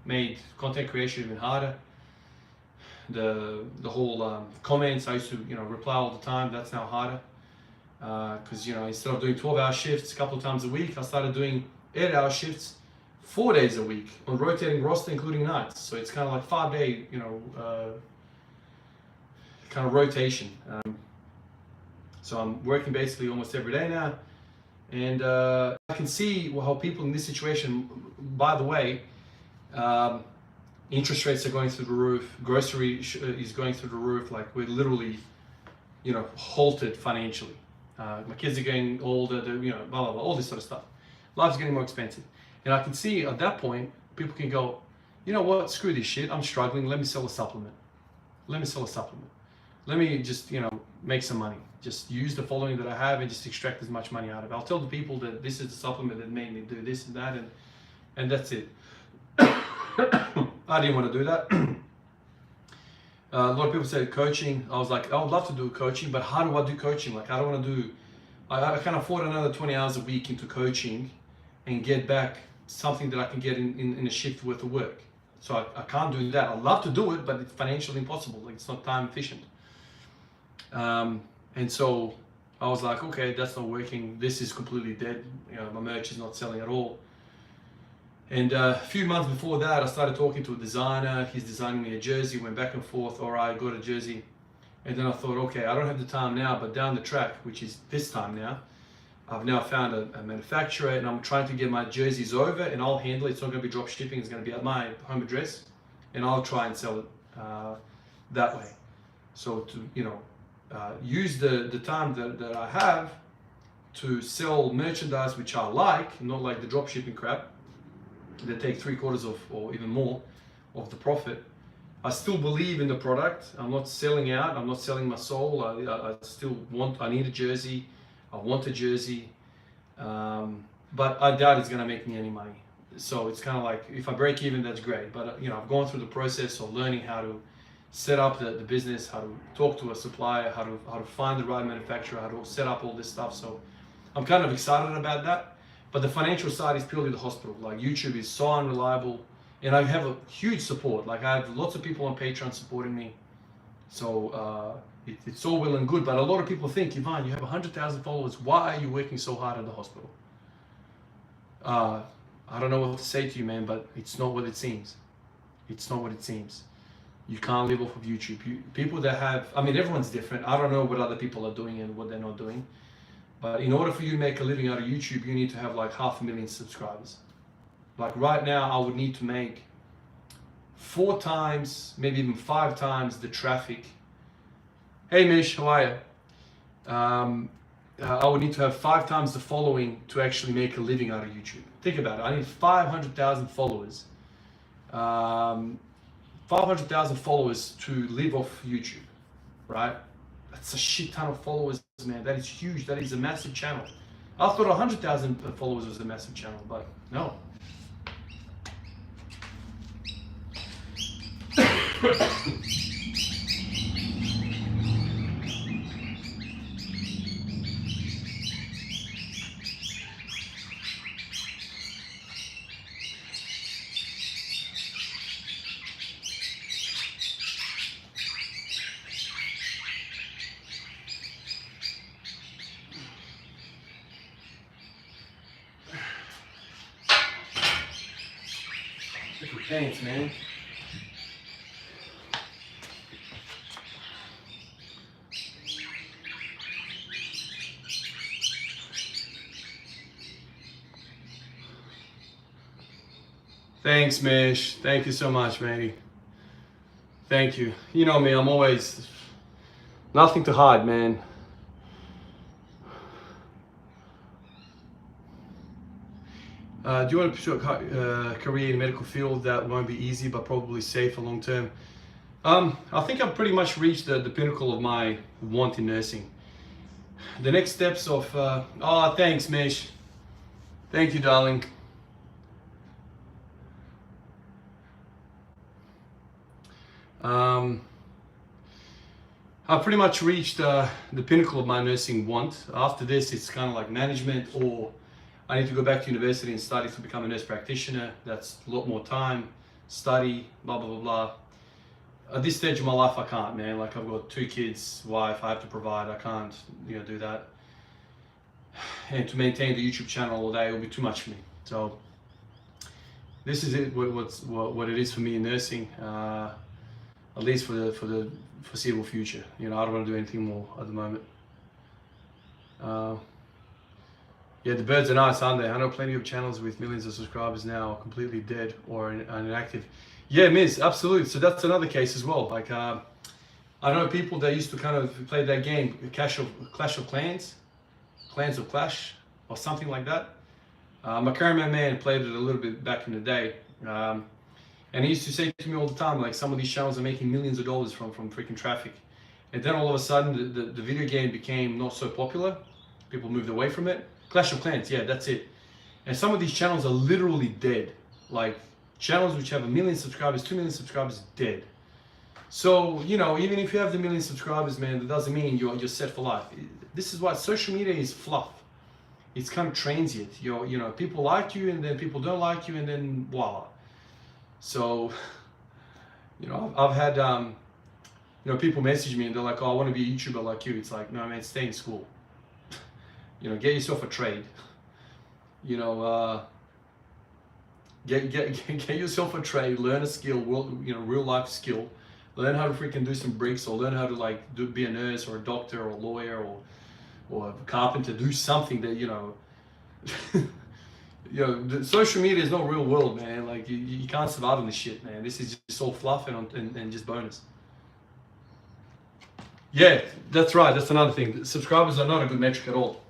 made content creation even harder. The whole comments, I used to reply all the time, that's now harder. Because instead of doing 12-hour shifts a couple of times a week, I started doing 8-hour shifts 4 days a week on rotating roster, including nights. So it's kind of like 5-day kind of rotation. So I'm working basically almost every day now, and I can see how people in this situation, by the way, interest rates are going through the roof, grocery is going through the roof, like we're literally halted financially. My kids are getting older, blah, blah, blah, all this sort of stuff. Life's getting more expensive. And I can see at that point, people can go, you know what, screw this shit, I'm struggling, let me sell a supplement. Let me just, make some money. Just use the following that I have and just extract as much money out of it. I'll tell the people that this is the supplement that made me do this and that, and that's it. I didn't want to do that. A lot of people said coaching. I was like, I would love to do coaching, but how do I do coaching? Like, I don't want to do, I can't afford another 20 hours a week into coaching and get back something that I can get in a shift worth of work. So I can't do that. I'd love to do it, but it's financially impossible. Like, it's not time efficient. And so I was like, okay, that's not working. This is completely dead. My merch is not selling at all. And a few months before that, I started talking to a designer. He's designing me a jersey. Went back and forth. All right, got a jersey. And then I thought, okay, I don't have the time now, but down the track, which is this time now, I've now found a manufacturer, and I'm trying to get my jerseys over, and I'll handle it. It's not going to be drop shipping. It's going to be at my home address, and I'll try and sell it that way. So to use the time that I have to sell merchandise which I like, not like the drop shipping crap that take 3/4 of, or even more, of the profit. I still believe in the product. I'm not selling out. I'm not selling my soul. I still I need a jersey. I want a jersey, but I doubt it's gonna make me any money. So it's kind of like, if I break even, that's great. But I've gone through the process of learning how to set up the business, how to talk to a supplier, how to find the right manufacturer, how to set up all this stuff. So I'm kind of excited about that. But the financial side is purely the hospital. Like, YouTube is so unreliable, and I have a huge support. Like, I have lots of people on Patreon supporting me. So it's all well and good, but a lot of people think, Ivan, you have 100,000 followers. Why are you working so hard at the hospital? I don't know what to say to you, man, but it's not what it seems. It's not what it seems. You can't live off of YouTube. People that have, everyone's different. I don't know what other people are doing and what they're not doing. But in order for you to make a living out of YouTube, you need to have like 500,000 subscribers. Like right now, I would need to make 4 times, maybe even 5 times the traffic. Hey Mish, how are you? I would need to have 5 times the following to actually make a living out of YouTube. Think about it. I need 500,000 followers. 500,000 followers to live off YouTube, right? That's a shit ton of followers, man. That is huge. That is a massive channel. I thought 100,000 followers was a massive channel, but no. Pants, man. Thanks, Mish. Thank you so much, matey. Thank you. You know me, I'm always nothing to hide, man. Do you want to pursue a career in the medical field that won't be easy but probably safe for long term? I think I've pretty much reached the pinnacle of my want in nursing. The next steps of, oh, thanks, Mish. Thank you, darling. I've pretty much reached the pinnacle of my nursing want. After this, it's kind of like management, or I need to go back to university and study to become a nurse practitioner. That's a lot more time, study, blah, blah, blah, blah. At this stage of my life, I can't, man. Like, I've got 2 kids, wife, I have to provide. I can't, do that. And to maintain the YouTube channel all day will be too much for me. So this is it. What it is for me in nursing, at least for the foreseeable future. I don't want to do anything more at the moment. Yeah, the birds are nice, aren't they? I know plenty of channels with millions of subscribers now are completely dead or inactive. Yeah, Miz, absolutely. So that's another case as well. Like, I know people that used to kind of play that game, Clash of Clans, Clans of Clash, or something like that. My current man played it a little bit back in the day. And he used to say to me all the time, like, some of these channels are making millions of dollars from freaking traffic. And then all of a sudden, the video game became not so popular. People moved away from it. Clash of Clans, yeah, that's it. And some of these channels are literally dead. Like, channels which have 1 million subscribers, 2 million subscribers, dead. So, even if you have the 1 million subscribers, man, that doesn't mean you're set for life. This is why social media is fluff. It's kind of transient. People like you, and then people don't like you, and then voila. So, I've had, people message me and they're like, oh, I want to be a YouTuber like you. It's like, no, man, stay in school. Get yourself a trade. Get yourself a trade, learn a skill, real life skill. Learn how to freaking do some bricks, or learn how to be a nurse or a doctor or a lawyer or a carpenter. Do something that, the social media is not real world, man. Like, you can't survive in this shit, man. This is just all fluff and just bonus. Yeah, that's right. That's another thing. Subscribers are not a good metric at all.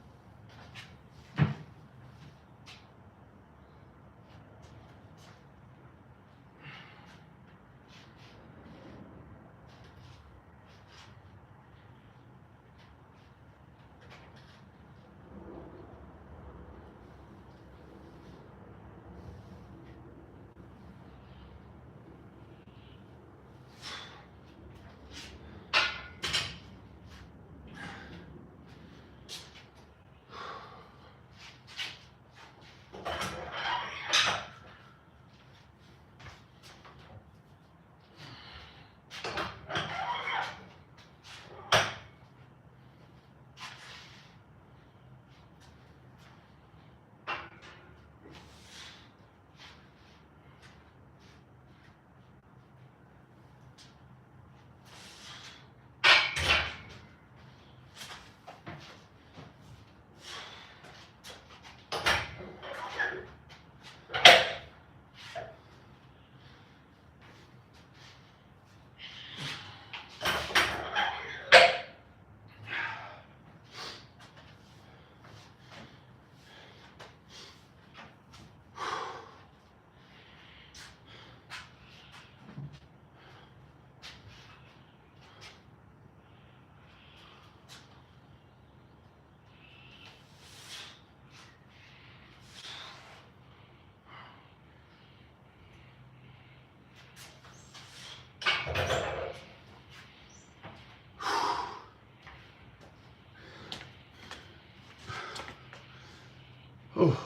Oh.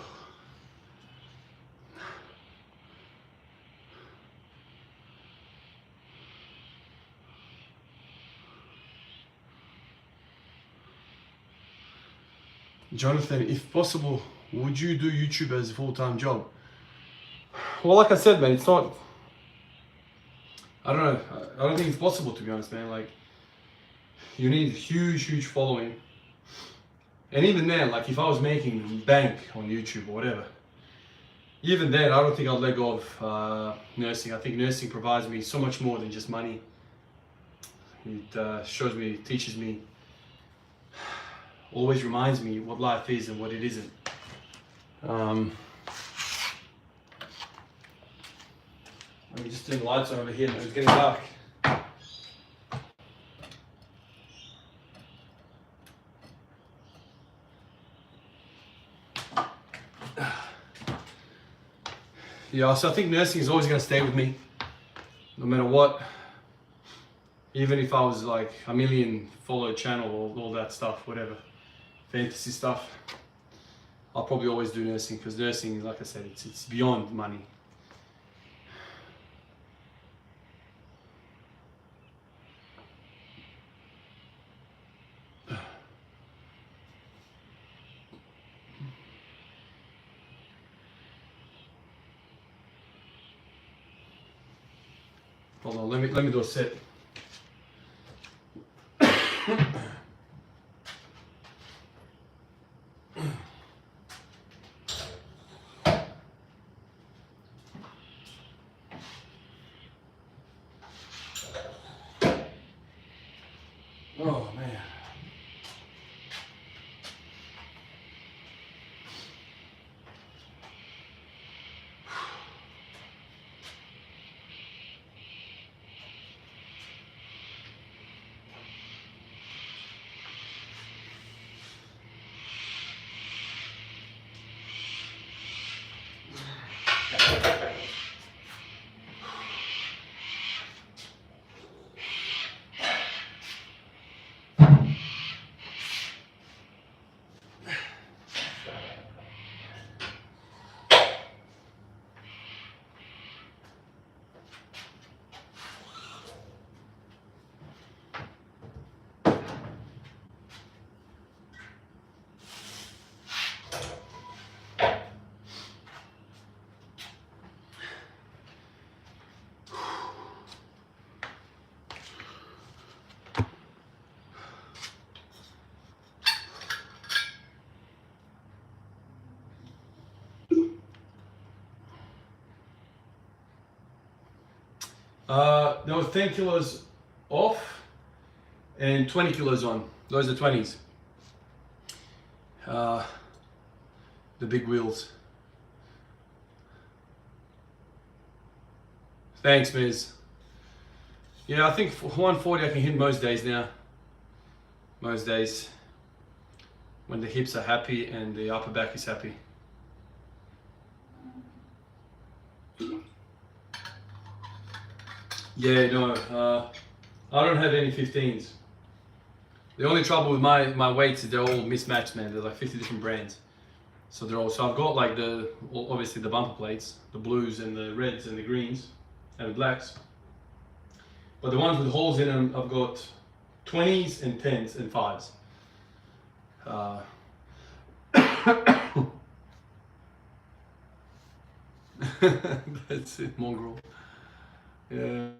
Jonathan, if possible, would you do YouTube as a full-time job? Well, like I said, man, it's not. I don't know. I don't think it's possible, to be honest, man. Like, you need a huge following. And even then, like, if I was making bank on YouTube or whatever, even then, I don't think I'll let go of nursing. I think nursing provides me so much more than just money. It shows me, teaches me, always reminds me what life is and what it isn't. Let me just turn the lights on over here. It's getting dark. Yeah, so I think nursing is always going to stay with me, no matter what. Even if I was like a million follow channel or all that stuff, whatever, fantasy stuff, I'll probably always do nursing, because nursing, like I said, it's beyond money. Hold on, let me do a set. Oh man. There was 10 kilos off and 20 kilos on. Those are 20s. The big wheels. Thanks, Miz. Yeah, I think for 140 I can hit most days now. Most days. When the hips are happy and the upper back is happy. Yeah, no, I don't have any 15s. The only trouble with my weights is they're all mismatched, man. They're like 50 different brands. So I've got like obviously the bumper plates, the blues and the reds and the greens and the blacks. But the ones with holes in them, I've got 20s and 10s and 5s. That's it, mongrel. Yeah.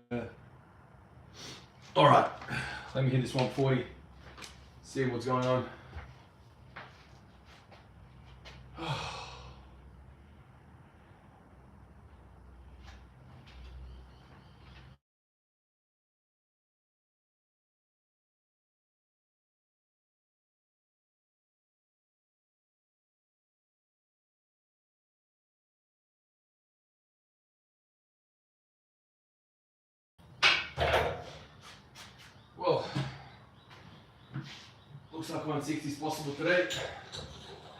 All right, let me hit this 140. See what's going on. Well, looks like 160 is possible today.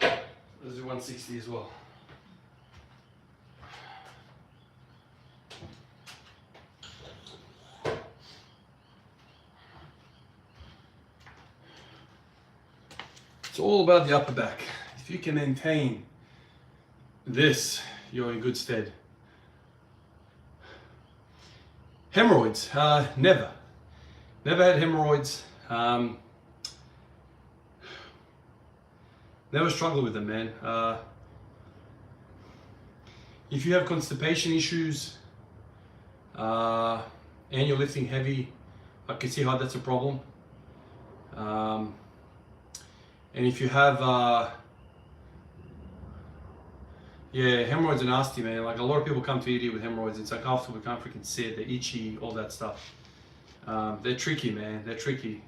Let's do 160 as well. It's all about the upper back. If you can maintain this, you're in good stead. Hemorrhoids, never. Never had hemorrhoids. Never struggled with them, man. If you have constipation issues and you're lifting heavy, I can see how that's a problem. And if you have Yeah, hemorrhoids are nasty, man. Like a lot of people come to ED with hemorrhoids. It's like after we can't freaking see it, they're itchy, all that stuff. They're tricky, man. They're tricky,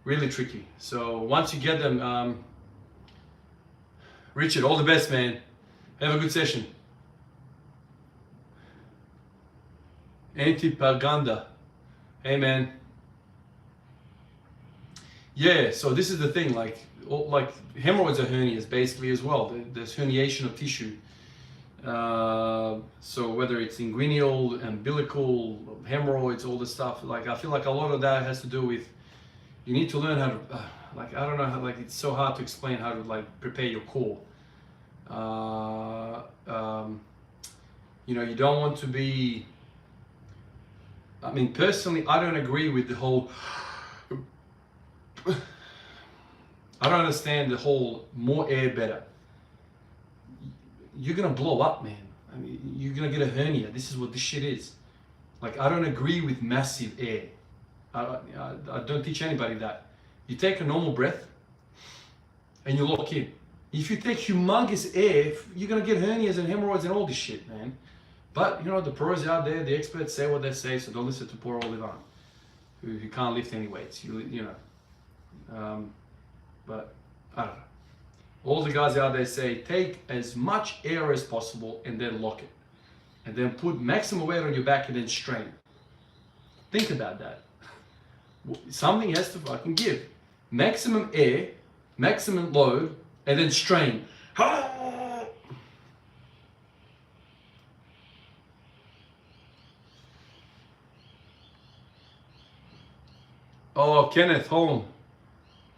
really tricky. So once you get them, Richard, all the best, man. Have a good session. Antipaganda. Hey, man. Yeah, so this is the thing, like hemorrhoids are hernias basically as well. There's herniation of tissue. So whether it's inguinal, umbilical, hemorrhoids, all this stuff, like I feel like a lot of that has to do with, you need to learn how to, like, I don't know how, like, it's so hard to explain how to like prepare your core. You know, you don't want to be, I mean, personally, I don't agree with the whole, I don't understand the whole more air better. You're gonna blow up, man. I mean, you're gonna get a hernia. This is what this shit is. Like, I don't agree with massive air. I don't teach anybody that. You take a normal breath and you lock in. If you take humongous air, you're gonna get hernias and hemorrhoids and all this shit, man. But, you know, the pros out there, the experts say what they say, so don't listen to poor old Ivan, who can't lift any weights, you know. But I don't know. All the guys out there say take as much air as possible and then lock it. And then put maximum weight on your back and then strain. Think about that. Something has to fucking give. Maximum air, maximum load, and then strain. Oh, Kenneth, home.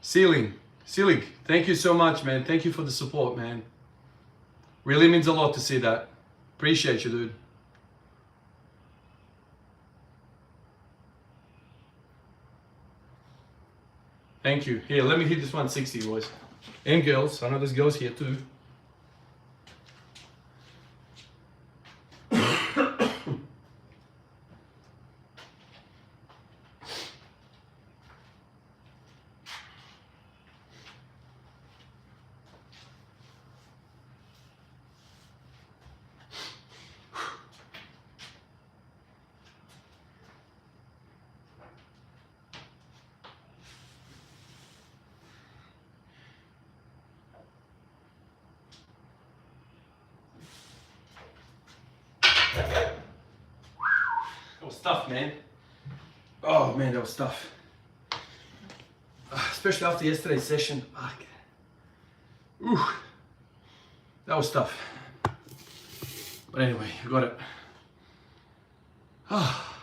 Ceiling, thank you so much, man. Thank you for the support, man. Really means a lot to see that. Appreciate you, dude. Thank you. Here, let me hit this 160, boys. And girls. I know there's girls here too. That was tough, man. Oh man, that was tough. Especially after yesterday's session. Fuck. Ooh, that was tough. But anyway, I got it. Ah.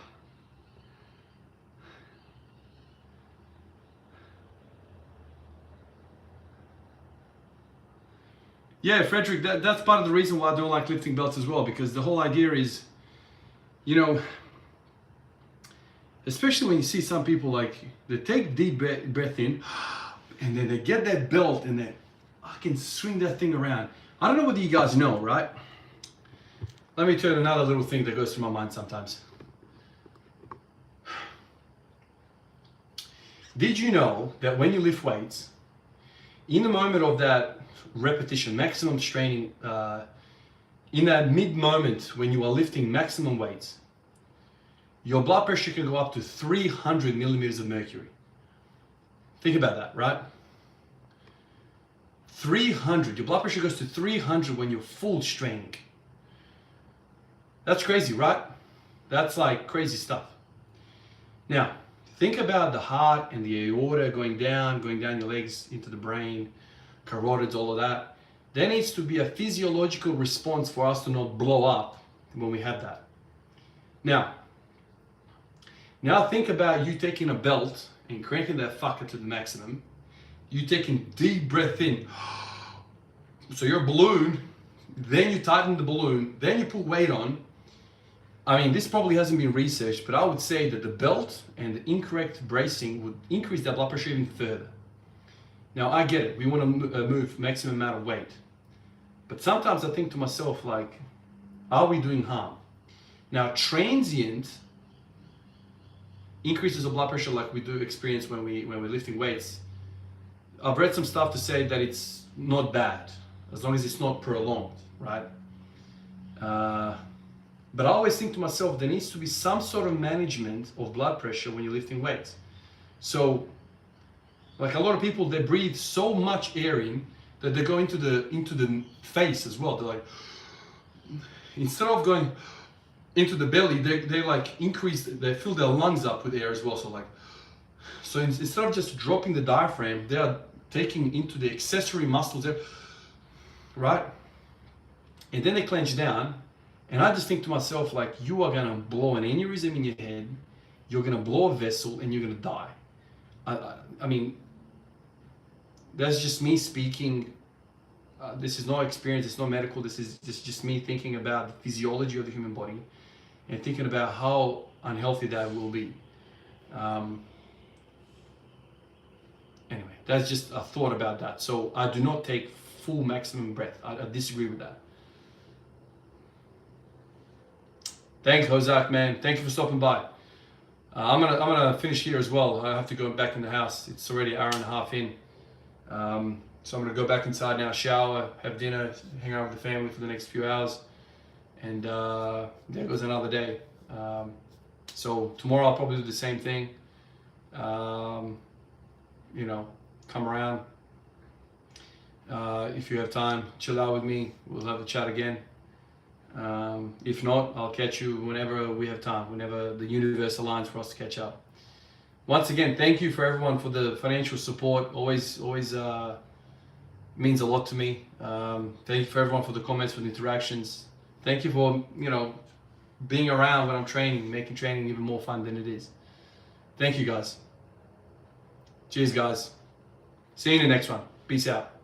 Yeah, Frederick, that's part of the reason why I don't like lifting belts as well, because the whole idea is, you know, especially when you see some people like, they take deep breath in, and then they get that belt and they fucking swing that thing around. I don't know whether you guys know, right? Let me turn another little thing that goes through my mind sometimes. Did you know that when you lift weights, in the moment of that repetition, maximum straining, in that mid moment when you are lifting maximum weights, your blood pressure can go up to 300 millimeters of mercury. Think about that, right? 300, your blood pressure goes to 300 when you're full straining. That's crazy, right? That's like crazy stuff. Now, think about the heart and the aorta going down your legs into the brain, carotids, all of that. There needs to be a physiological response for us to not blow up when we have that. Now think about you taking a belt and cranking that fucker to the maximum. You taking deep breath in. So your balloon, then you tighten the balloon, then you put weight on. I mean, this probably hasn't been researched, but I would say that the belt and the incorrect bracing would increase that blood pressure even further. Now, I get it. We want to move maximum amount of weight. But sometimes I think to myself, like, are we doing harm? Now, transient increases of blood pressure like we do experience when we're lifting weights. I've read some stuff to say that it's not bad, as long as it's not prolonged, right? But I always think to myself, there needs to be some sort of management of blood pressure when you're lifting weights. So, like a lot of people, they breathe so much air in that they go into the face as well. They're like, instead of going into the belly, they like increase, they fill their lungs up with air as well. So instead of just dropping the diaphragm, they are taking into the accessory muscles there, right? And then they clench down. And I just think to myself, like, you are gonna blow an aneurysm in your head, you're gonna blow a vessel, and you're gonna die. I mean, that's just me speaking. This is no experience, it's not medical, this is just me thinking about the physiology of the human body and thinking about how unhealthy that will be. Anyway, that's just a thought about that. So I do not take full maximum breath. I disagree with that. Thanks, Hozak, man. Thank you for stopping by. I'm gonna finish here as well. I have to go back in the house. It's already an hour and a half in. So I'm gonna go back inside now, shower, have dinner, hang out with the family for the next few hours, and there goes another day. So tomorrow I'll probably do the same thing. You know, come around. If you have time, chill out with me. We'll have a chat again. If not, I'll catch you whenever we have time, whenever the universe aligns for us to catch up. Once again, thank you for everyone for the financial support. Always means a lot to me. Thank you for everyone for the comments, for the interactions. Thank you for, you know, being around when I'm training, making training even more fun than it is. Thank you, guys. Cheers, guys. See you in the next one. Peace out.